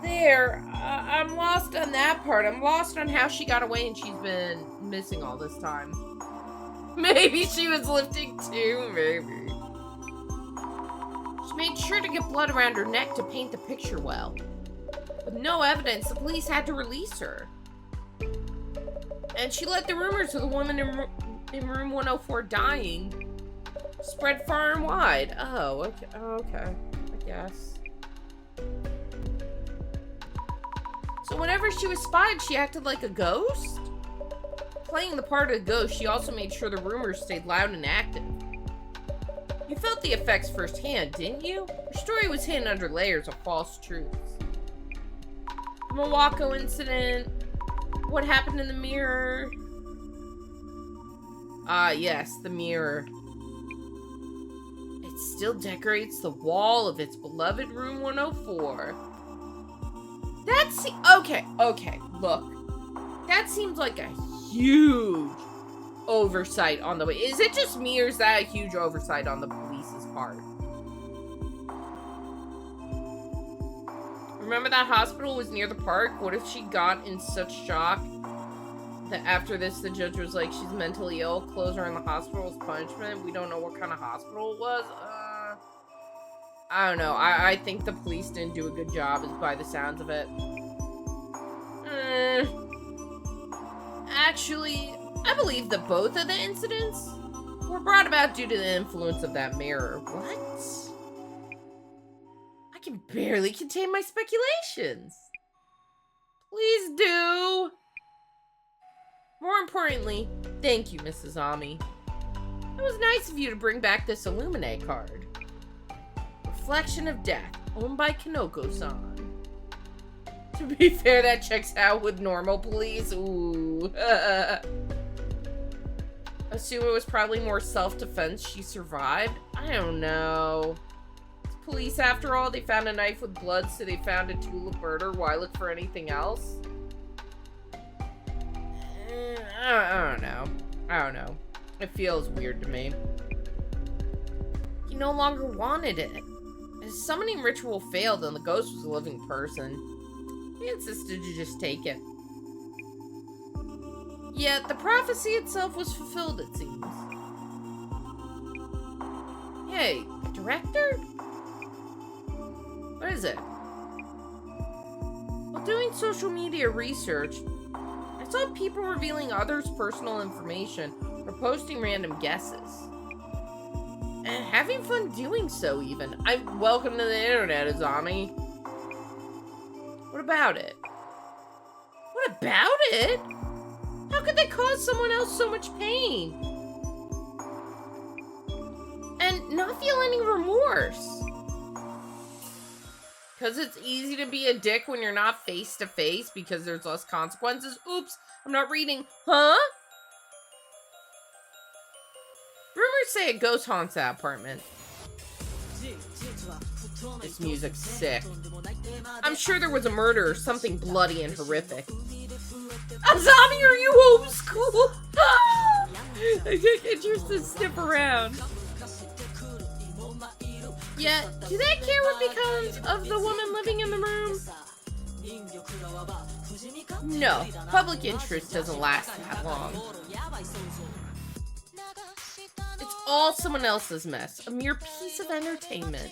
Speaker 1: there? I'm lost on that part. I'm lost on how she got away and she's been missing all this time. Maybe she was lifting too, maybe. She made sure to get blood around her neck to paint the picture well. With no evidence, the police had to release her. And she let the rumors of the woman in room 104 dying spread far and wide. Oh, okay. I guess. So whenever she was spied, she acted like a ghost? Playing the part of the ghost, she also made sure the rumors stayed loud and active. You felt the effects firsthand, didn't you? Her story was hidden under layers of false truths. The Milwaukee incident, what happened in the mirror? Ah, yes, the mirror. It still decorates the wall of its beloved room 104. That's okay, look. That seems like a huge oversight on the way. Is it just me, or is that a huge oversight on the police's part? Remember that hospital was near the park? What if she got in such shock that after this the judge was like, she's mentally ill, close her in the hospital as punishment? We don't know what kind of hospital it was. I don't know. I think the police didn't do a good job, by the sounds of it. Actually, I believe that both of the incidents were brought about due to the influence of that mirror. What? I can barely contain my speculations. Please do. More importantly, thank you, Mrs. Ami. It was nice of you to bring back this Illuminate card. Reflection of Death, owned by Kanoko-san. To be fair, that checks out with normal police. Ooh. Assume it was probably more self-defense she survived? I don't know. It's police after all. They found a knife with blood, so they found a tulip murder. Why look for anything else? I don't know. It feels weird to me. He no longer wanted it. His summoning ritual failed and the ghost was a living person. He insisted to just take it. Yet, the prophecy itself was fulfilled, it seems. Hey, director? What is it? While doing social media research, I saw people revealing others' personal information or posting random guesses. And having fun doing so, even. Welcome to the internet, Azami. What about it? What about it? How could they cause someone else so much pain? And not feel any remorse? Because it's easy to be a dick when you're not face to face because there's less consequences. Oops, I'm not reading. Huh? Rumors say a ghost haunts that apartment. This music's sick. I'm sure there was a murder or something bloody and horrific. Azami, are you homeschooled? I get interest to sniff around. Yeah, do they care what becomes of the woman living in the room? No, public interest doesn't last that long. It's all someone else's mess, a mere piece of entertainment.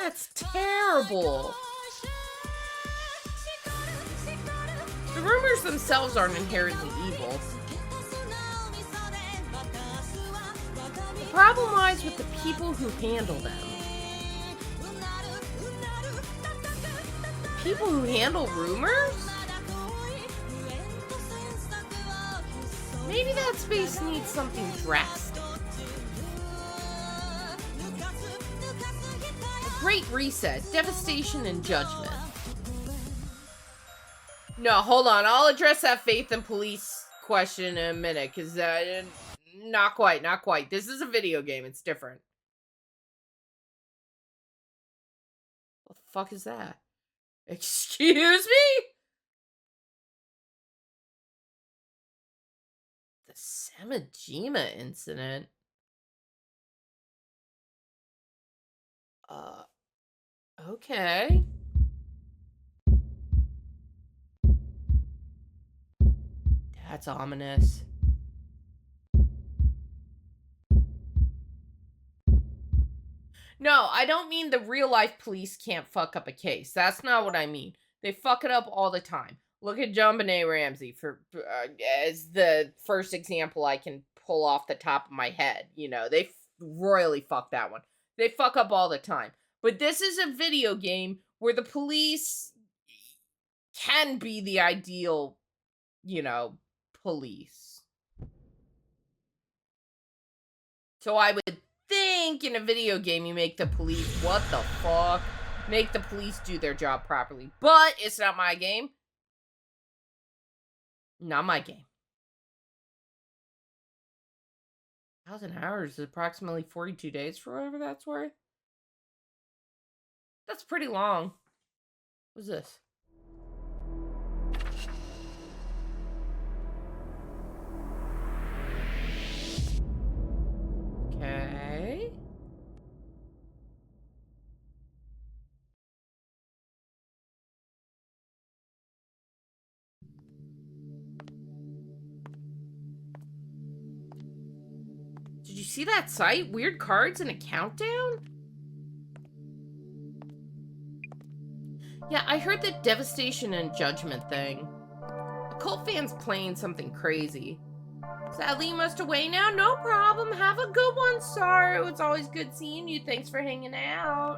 Speaker 1: That's terrible. The rumors themselves aren't inherently evil. The problem lies with the people who handle them. The people who handle rumors? Maybe that space needs something drastic. Great Reset, Devastation and Judgment. No, hold on. I'll address that faith and police question in a minute, because not quite. This is a video game. It's different. What the fuck is that? Excuse me? The Samajima incident? Okay. That's ominous. No, I don't mean the real life police can't fuck up a case. That's not what I mean. They fuck it up all the time. Look at JonBenet Ramsey for as the first example I can pull off the top of my head. You know, they royally fuck that one. They fuck up all the time. But this is a video game where the police can be the ideal, you know, police. So I would think in a video game you make the police, what the fuck? Make the police do their job properly. But it's not my game. Not my game. 1,000 hours is approximately 42 days for whatever that's worth. That's pretty long. What's this? Okay. Did you see that site? Weird cards and a countdown? Yeah, I heard the Devastation and Judgment thing. The cult fan's playing something crazy. Sadly, you must away now. No problem. Have a good one, Saru. It's always good seeing you. Thanks for hanging out.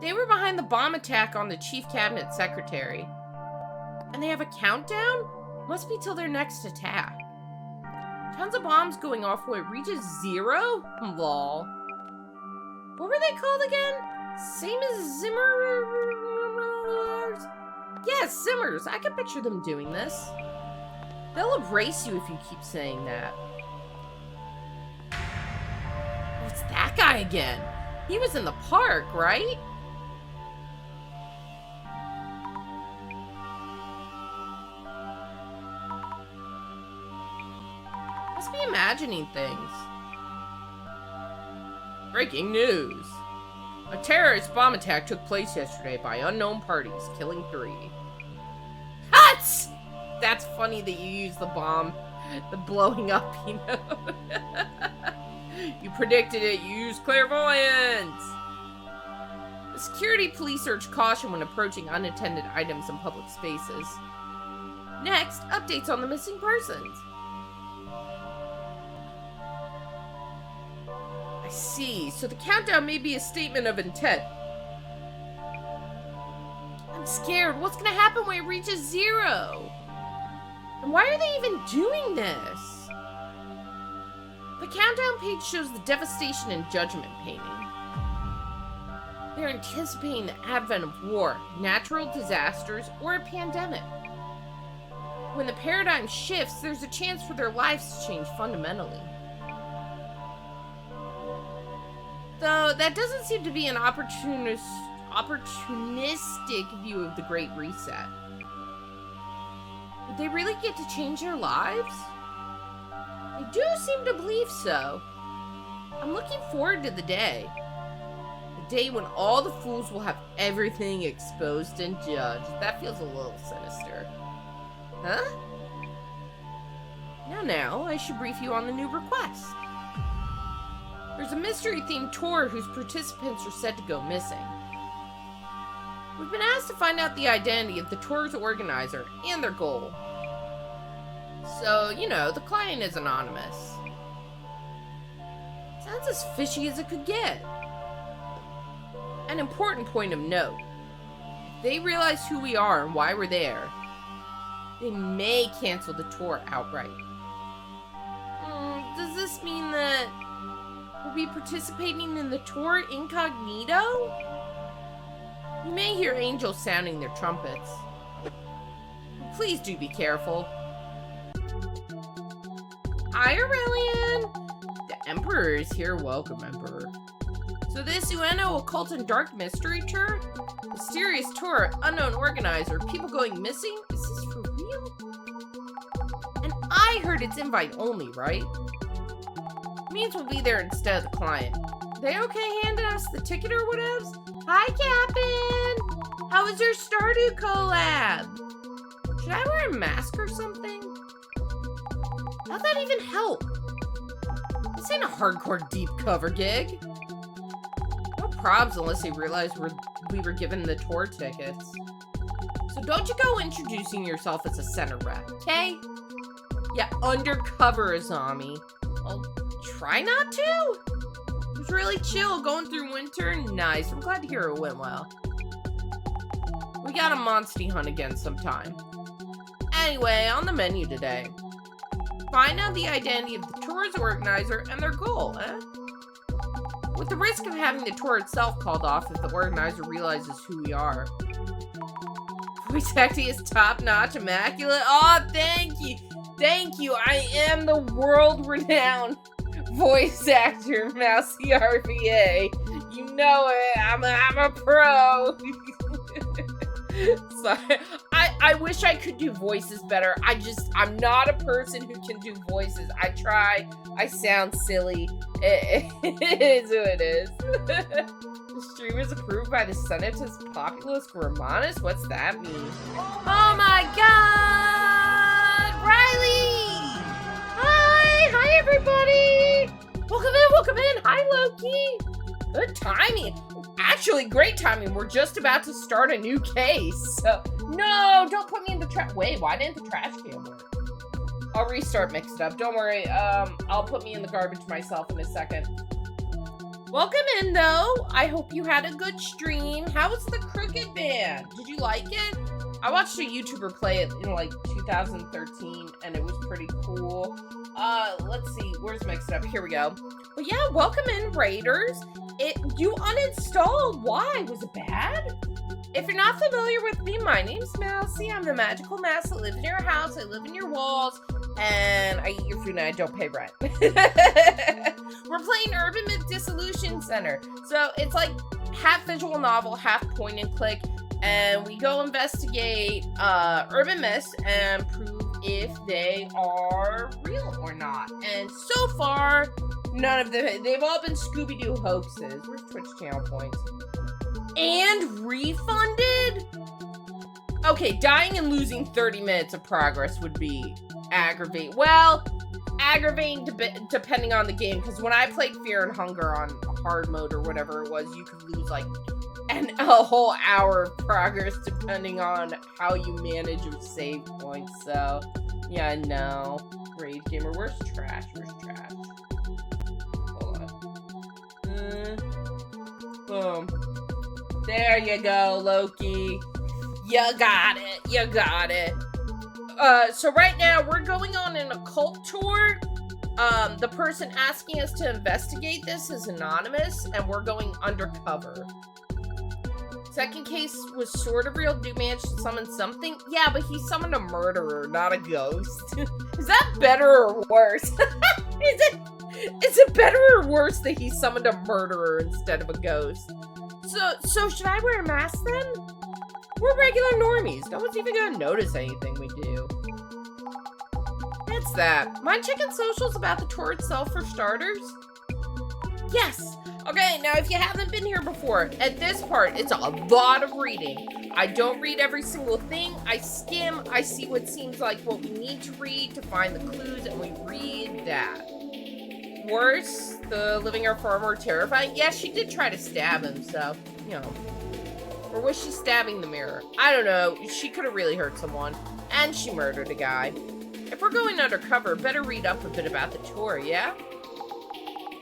Speaker 1: They were behind the bomb attack on the chief cabinet secretary. And they have a countdown? Must be till their next attack. Tons of bombs going off when it reaches 0? Lol. What were they called again? Same as Zimmers? Yes, Zimmers. I can picture them doing this. They'll erase you if you keep saying that. Oh, it's that guy again. He was in the park, right? Must be imagining things. Breaking news. A terrorist bomb attack took place yesterday by unknown parties, killing 3. Huts! That's funny that you use the bomb, the blowing up, you know. You predicted it, you used clairvoyance. The security police urge caution when approaching unattended items in public spaces. Next, updates on the missing persons. I see. So the countdown may be a statement of intent. I'm scared. What's gonna happen when it reaches 0? And why are they even doing this? The countdown page shows the Devastation and Judgment painting. They're anticipating the advent of war, natural disasters, or a pandemic. When the paradigm shifts, there's a chance for their lives to change fundamentally. Though, that doesn't seem to be an opportunistic view of the Great Reset. Did they really get to change their lives? I do seem to believe so. I'm looking forward to the day. The day when all the fools will have everything exposed and judged. That feels a little sinister. Huh? Now, I should brief you on the new request. There's a mystery-themed tour whose participants are said to go missing. We've been asked to find out the identity of the tour's organizer and their goal. So, you know, the client is anonymous. Sounds as fishy as it could get. An important point of note. If they realize who we are and why we're there, they may cancel the tour outright. Does this mean that will be participating in the tour incognito? You may hear angels sounding their trumpets. Please do be careful. Hi, Aurelian! The Emperor is here. Welcome, Emperor. So this Ueno Occult and Dark Mystery Tour? Mysterious tour, unknown organizer, people going missing? Is this for real? And I heard it's invite only, right? Means we'll be there instead of the client. They okay handing us the ticket or whatevs? Hi, Captain! How was your Stardew collab? Should I wear a mask or something? How'd that even help? This ain't a hardcore deep cover gig. No probs unless they realize we were given the tour tickets. So don't you go introducing yourself as a center rep, okay? Yeah, undercover Azami. I'll try not to. It was really chill going through winter. Nice. I'm glad to hear it went well. We got a monster hunt again sometime. Anyway, on the menu today. Find out the identity of the tour's organizer and their goal, eh? With the risk of having the tour itself called off if the organizer realizes who we are. Voice acting is top-notch, immaculate. Oh, thank you. Thank you. I am the world-renowned voice actor, Mousy RVA. You know it. I'm a pro. Sorry. I wish I could do voices better. I'm not a person who can do voices. I try. I sound silly. It is who it is. The stream is approved by the Senatus Populus Romanus? What's that mean? Oh my god! Riley! Hi everybody! Welcome in! Hi Loki! Good timing. Actually, great timing. We're just about to start a new case. No, don't put me in the trash. Wait, why didn't the trash can work? I'll restart Mix It Up. Don't worry. I'll put me in the garbage myself in a second. Welcome in, though. I hope you had a good stream. How was the Crooked Band? Did you like it? I watched a YouTuber play it in like 2013, and it was pretty cool. Let's see. Where's Mixed Up? Here we go. Well, yeah, welcome in, Raiders. You uninstalled. Why? Was it bad? If you're not familiar with me, my name's Mousy. I'm the magical mouse that lives in your house. I live in your walls, and I eat your food, and I don't pay rent. We're playing Urban Myth Dissolution Center. So it's like half visual novel, half point and click, and we go investigate urban myths and prove if they are real or not. And so far, none of them. They've all been Scooby-Doo hoaxes. Where's Twitch channel points? And refunded? Okay, dying and losing 30 minutes of progress would be aggravating. Well, aggravating depending on the game, because when I played Fear and Hunger on hard mode or whatever it was, you could lose like a whole hour of progress depending on how you manage your save points. So, yeah, no. Rage Gamer, where's trash? Where's trash? Hold on. Boom. There you go, Loki. You got it. You got it. So right now, we're going on an occult tour. The person asking us to investigate this is anonymous, and we're going undercover. Second case was sort of real. Dude managed to summon something. Yeah, but he summoned a murderer, not a ghost. Is that better or worse? Is it better or worse that he summoned a murderer instead of a ghost? So should I wear a mask then? We're regular normies. No one's even gonna notice anything we do. That's that. Mind checking socials about the tour itself for starters? Yes. Okay, now if you haven't been here before, at this part, it's a lot of reading. I don't read every single thing. I skim, I see what seems like what we need to read to find the clues, and we read that. Worse, the living are far more terrifying. Yeah, she did try to stab him, so, you know. Or was she stabbing the mirror? I don't know. She could have really hurt someone. And she murdered a guy. If we're going undercover, better read up a bit about the tour, yeah?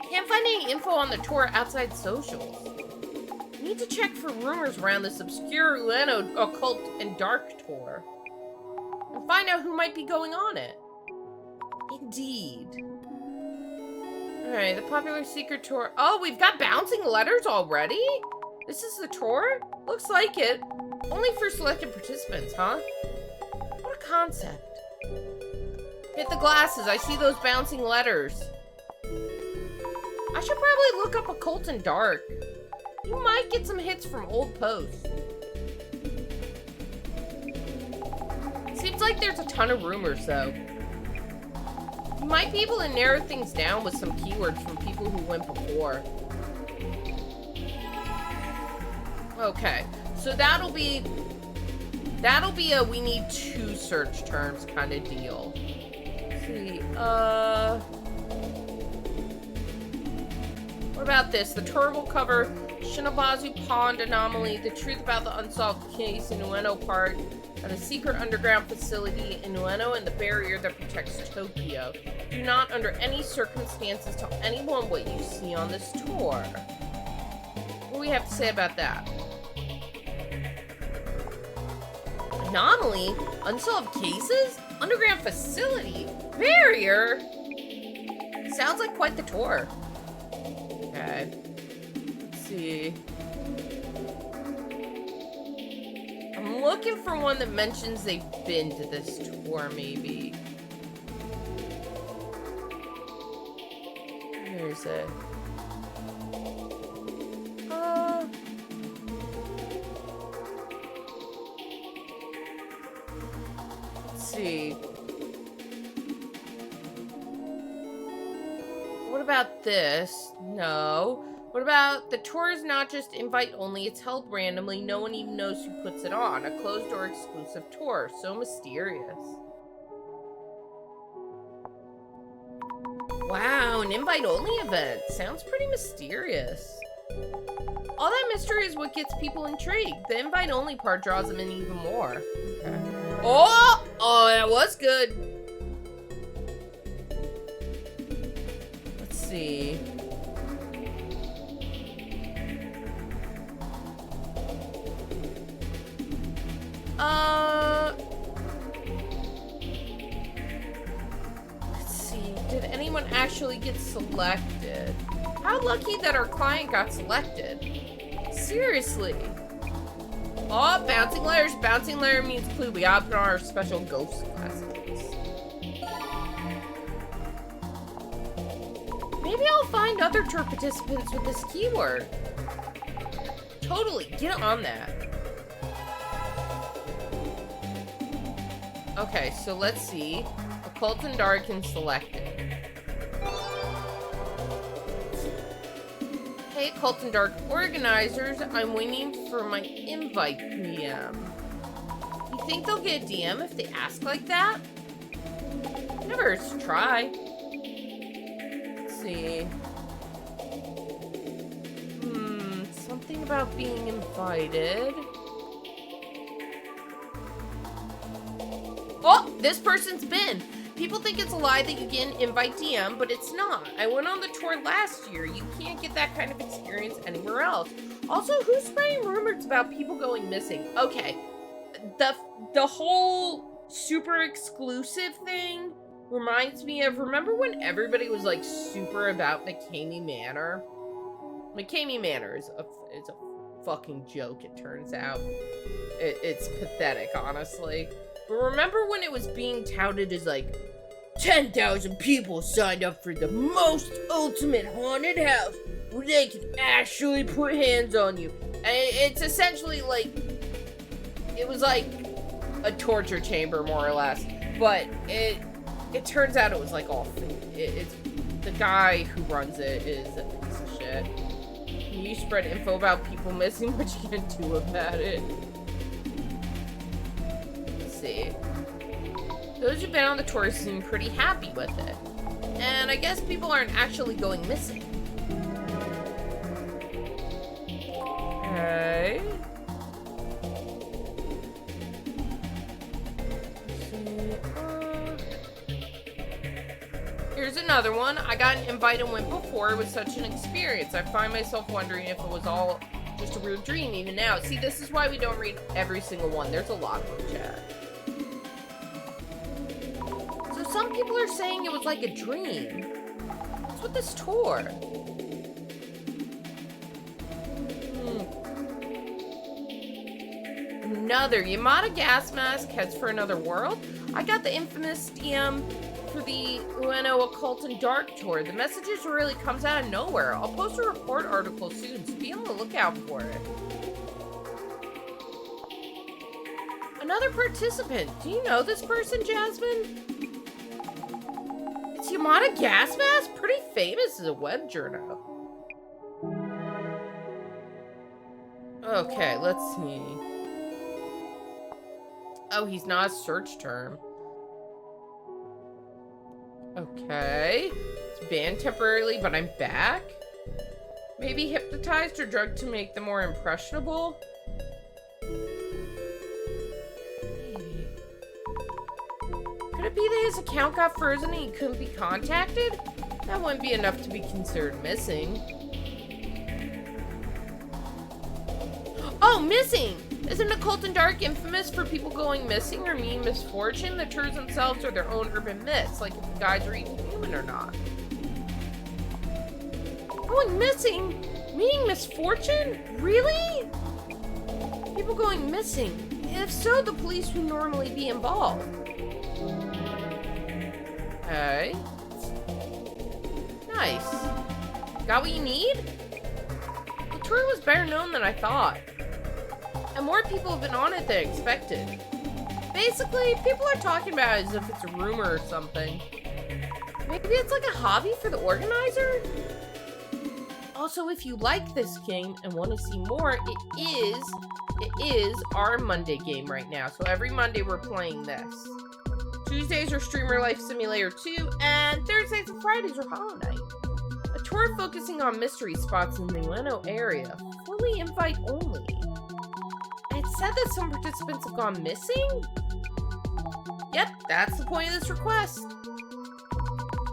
Speaker 1: Can't find any info on the tour outside socials. Need to check for rumors around this obscure Ueno occult and dark tour. And find out who might be going on it. Indeed. Alright, the popular secret tour. Oh, we've got bouncing letters already? This is the tour? Looks like it. Only for selected participants, huh? What a concept. Hit the glasses. I see those bouncing letters. I should probably look up Occult and Dark. You might get some hits from old posts. Seems like there's a ton of rumors, though. You might be able to narrow things down with some keywords from people who went before. Okay, so that'll be a we need 2 search terms kind of deal. Let's see, what about this? The tour will cover Shinobazu Pond anomaly, the truth about the unsolved case in Ueno Park, and a secret underground facility in Ueno and the barrier that protects Tokyo. Do not under any circumstances tell anyone what you see on this tour. What do we have to say about that? Anomaly? Unsolved cases? Underground facility? Barrier? Sounds like quite the tour. Okay. Let's see. I'm looking for one that mentions they've been to this tour, maybe. Where is it? Let's see. What about this? No. What about the tour is not just invite only, it's held randomly, no one even knows who puts it on. A closed door exclusive tour. So mysterious. Wow, an invite only event. Sounds pretty mysterious. All that mystery is what gets people intrigued. The invite only part draws them in even more. Okay. Oh, that was good. Let's see. Let's see. Did anyone actually get selected? How lucky that our client got selected. Seriously. Oh, bouncing letters. Bouncing letter means clue. We gotta put on our special ghost glasses. Maybe I'll find other tour participants with this keyword. Totally. Get on that. Okay, so let's see. Occult and Dark and selected. Hey, Occult and Dark organizers, I'm waiting for my invite DM. You think they'll get a DM if they ask like that? Never hurts to try. Let's see. Something about being invited. Oh, this person's been. People think it's a lie that you get an invite DM, but it's not. I went on the tour last year. You can't get that kind of experience anywhere else. Also, who's spreading rumors about people going missing? Okay, the whole super exclusive thing reminds me of, remember when everybody was like super about McCamey Manor? McCamey Manor is a fucking joke, it turns out. It's pathetic, honestly. But remember when it was being touted as like 10,000 people signed up for the most ultimate haunted house where they can actually put hands on you. And it's essentially like, it was like a torture chamber more or less. But it turns out it was like all fake. It's the guy who runs it is a piece of shit. You spread info about people missing, but you can't do about it. Those who've been on the tour seem pretty happy with it. And I guess people aren't actually going missing. Okay. Here's another one. I got an invite and went before. It was such an experience. I find myself wondering if it was all just a weird dream even now. See, this is why we don't read every single one. There's a lot of them, chat. Some people are saying it was like a dream. That's what this tour? Another Yamada gas mask heads for another world. I got the infamous DM for the Ueno Occult and Dark tour. The messages really comes out of nowhere. I'll post a report article soon, so be on the lookout for it. Another participant. Do you know this person, Jasmine? It's Yamada Gas Mask? Pretty famous as a web journal. Okay, let's see. Oh, he's not a search term. Okay. It's banned temporarily, but I'm back. Maybe hypnotized or drugged to make them more impressionable. Could it be that his account got frozen and he couldn't be contacted? That wouldn't be enough to be considered missing. Oh, missing! Isn't Occult and Dark infamous for people going missing or meaning misfortune? The tours themselves are their own urban myths, like if the guys are even human or not. Going missing? Meaning misfortune? Really? People going missing. If so, the police would normally be involved. Okay. Nice. Got what you need? The tour was better known than I thought. And more people have been on it than expected. Basically, people are talking about it as if it's a rumor or something. Maybe it's like a hobby for the organizer? Also, if you like this game and want to see more, it is our Monday game right now. So every Monday we're playing this. Tuesdays are Streamer Life Simulator 2, and Thursdays and Fridays are Hollow Knight. A tour focusing on mystery spots in the Ueno area. Fully invite only. It said that some participants have gone missing? Yep, that's the point of this request.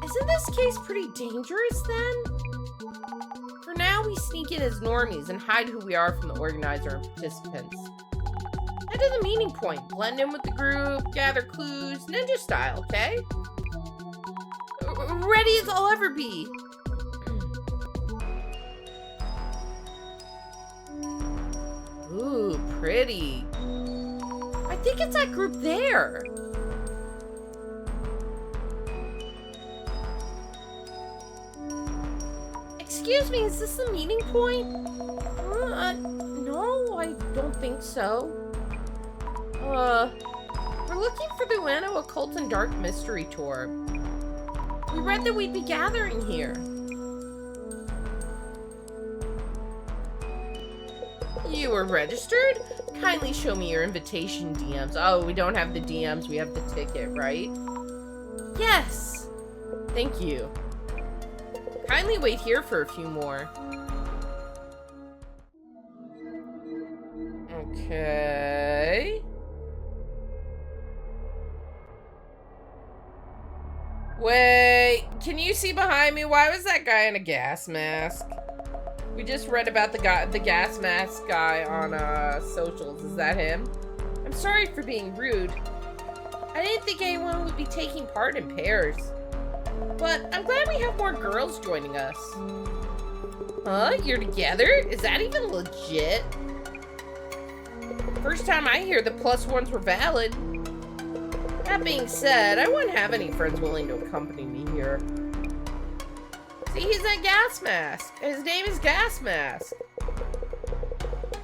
Speaker 1: Isn't this case pretty dangerous then? For now, we sneak in as normies and hide who we are from the organizer and participants. Head to the meeting point, blend in with the group, gather clues, ninja style, okay? Ready as I'll ever be. Ooh, pretty. I think it's that group there. Excuse me, is this the meeting point? No, I don't think so. We're looking for the Ueno Occult and Dark Mystery Tour. We read that we'd be gathering here. You were registered? Kindly show me your invitation DMs. Oh, we don't have the DMs, we have the ticket, right? Yes! Thank you. Kindly wait here for a few more. Okay. Wait, can you see behind me? Why was that guy in a gas mask? We just read about the gas mask guy on socials. Is that him? I'm sorry for being rude. I didn't think anyone would be taking part in pairs. But I'm glad we have more girls joining us. Huh? You're together? Is that even legit? First time I hear the +1s were valid. That being said, I wouldn't have any friends willing to accompany me here. See, he's a gas mask. His name is Gas Mask.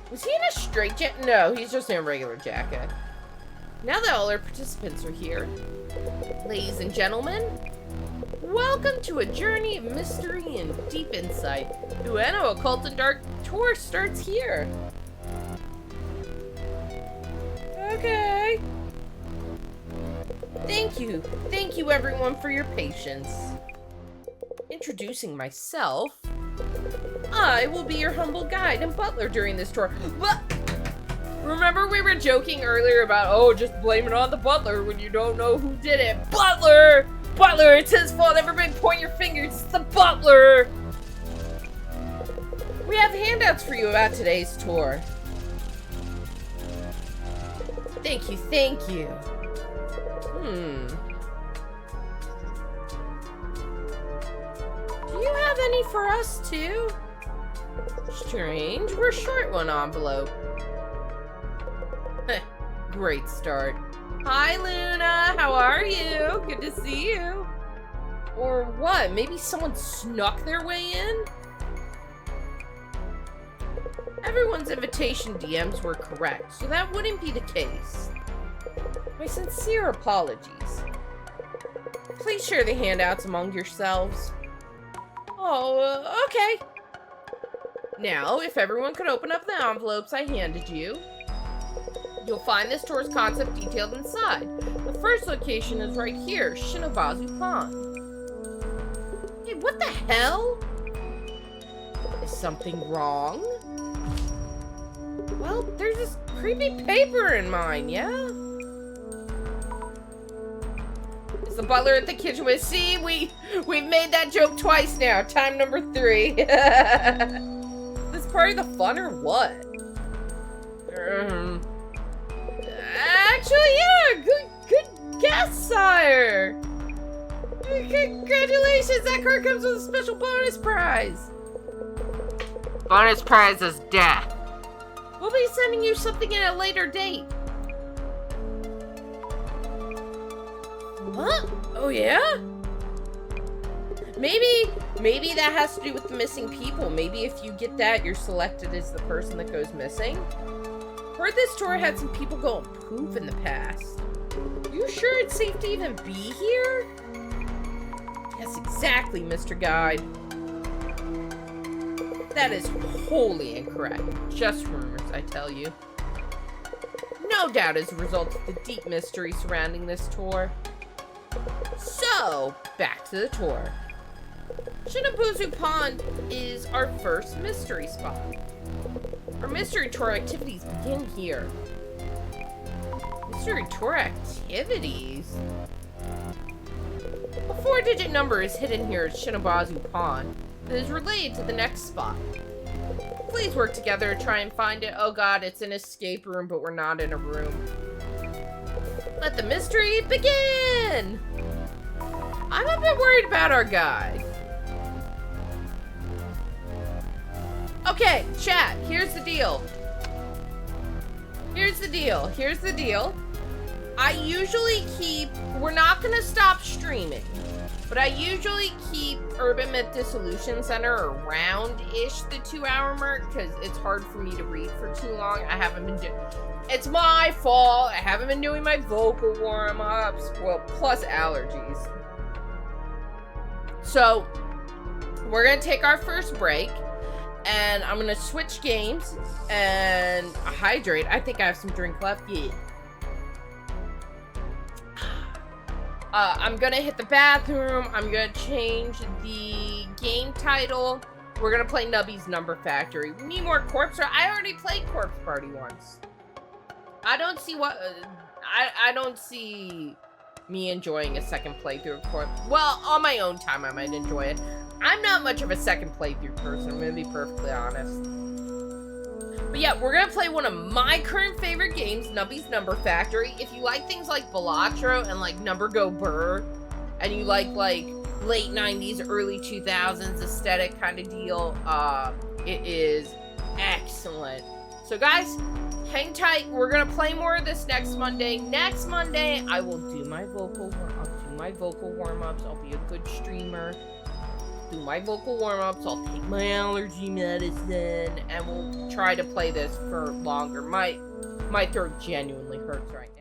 Speaker 1: Was he in a straight jacket? No, he's just in a regular jacket. Now that all our participants are here, ladies and gentlemen, welcome to a journey of mystery and deep insight. The Ueno Occult and Dark Tour starts here. Okay. Thank you everyone for your patience. Introducing myself, I will be your humble guide and butler during this tour. Remember we were joking earlier about, oh, just blame it on the butler when you don't know who did it. Butler! Butler, it's his fault. Everybody point your fingers. It's the butler! We have handouts for you about today's tour. Thank you, thank you. Do you have any for us, too? Strange. We're short one envelope. Great start. Hi, Luna. How are you? Good to see you. Or what? Maybe someone snuck their way in? Everyone's invitation DMs were correct, so that wouldn't be the case. My sincere apologies. Please share the handouts among yourselves. Oh, okay. Now, if everyone could open up the envelopes I handed you, you'll find this tour's concept detailed inside. The first location is right here, Shinobazu Pond. Hey, what the hell? Is something wrong? Well, there's this creepy paper in mine, yeah? Is the butler at the kitchen with? See, we've made that joke twice now. Time number 3. This part of the fun or what? Actually, yeah, good guess, sire. Congratulations, that card comes with a special bonus prize. Bonus prize is death. We'll be sending you something at a later date. Huh? Oh yeah? Maybe that has to do with the missing people. Maybe if you get that, you're selected as the person that goes missing. Heard this tour had some people going poof in the past. You sure it's safe to even be here? Yes, exactly, Mr. Guide. That is wholly incorrect. Just rumors, I tell you. No doubt as a result of the deep mystery surrounding this tour. So, back to the tour. Shinobuzu Pond is our first mystery spot. Our mystery tour activities begin here. Mystery tour activities? A 4-digit number is hidden here at Shinobazu Pond that is related to the next spot. Please work together to try and find it. Oh god, it's an escape room, but we're not in a room. Let the mystery begin! I'm a bit worried about our guy. Okay, chat, here's the deal. Here's the deal. I usually keep, we're not gonna stop streaming, but I usually keep Urban Myth Dissolution Center around-ish the 2-hour mark, because it's hard for me to read for too long. I haven't been doing, it's my fault. I haven't been doing my vocal warm-ups, well, plus allergies. So, we're gonna take our first break, and I'm gonna switch games and hydrate. I think I have some drink left. Yeah. I'm gonna hit the bathroom. I'm gonna change the game title. We're gonna play Nubby's Number Factory. We need more Corpse. I already played Corpse Party once. I don't see what. I don't see me enjoying a second playthrough of Corpse. Well, on my own time, I might enjoy it. I'm not much of a second playthrough person, I'm gonna be perfectly honest. But yeah, we're gonna play one of my current favorite games, Nubby's Number Factory. If you like things like Balatro and like Number Go Burr, and you like late 90s, early 2000s aesthetic kind of deal, it is excellent. So guys, hang tight. We're gonna play more of this next Monday. Next Monday, I will do my vocal warm-ups. I'll be a good streamer. Do my vocal warm-ups, I'll take my allergy medicine, and we'll try to play this for longer. My throat genuinely hurts right now.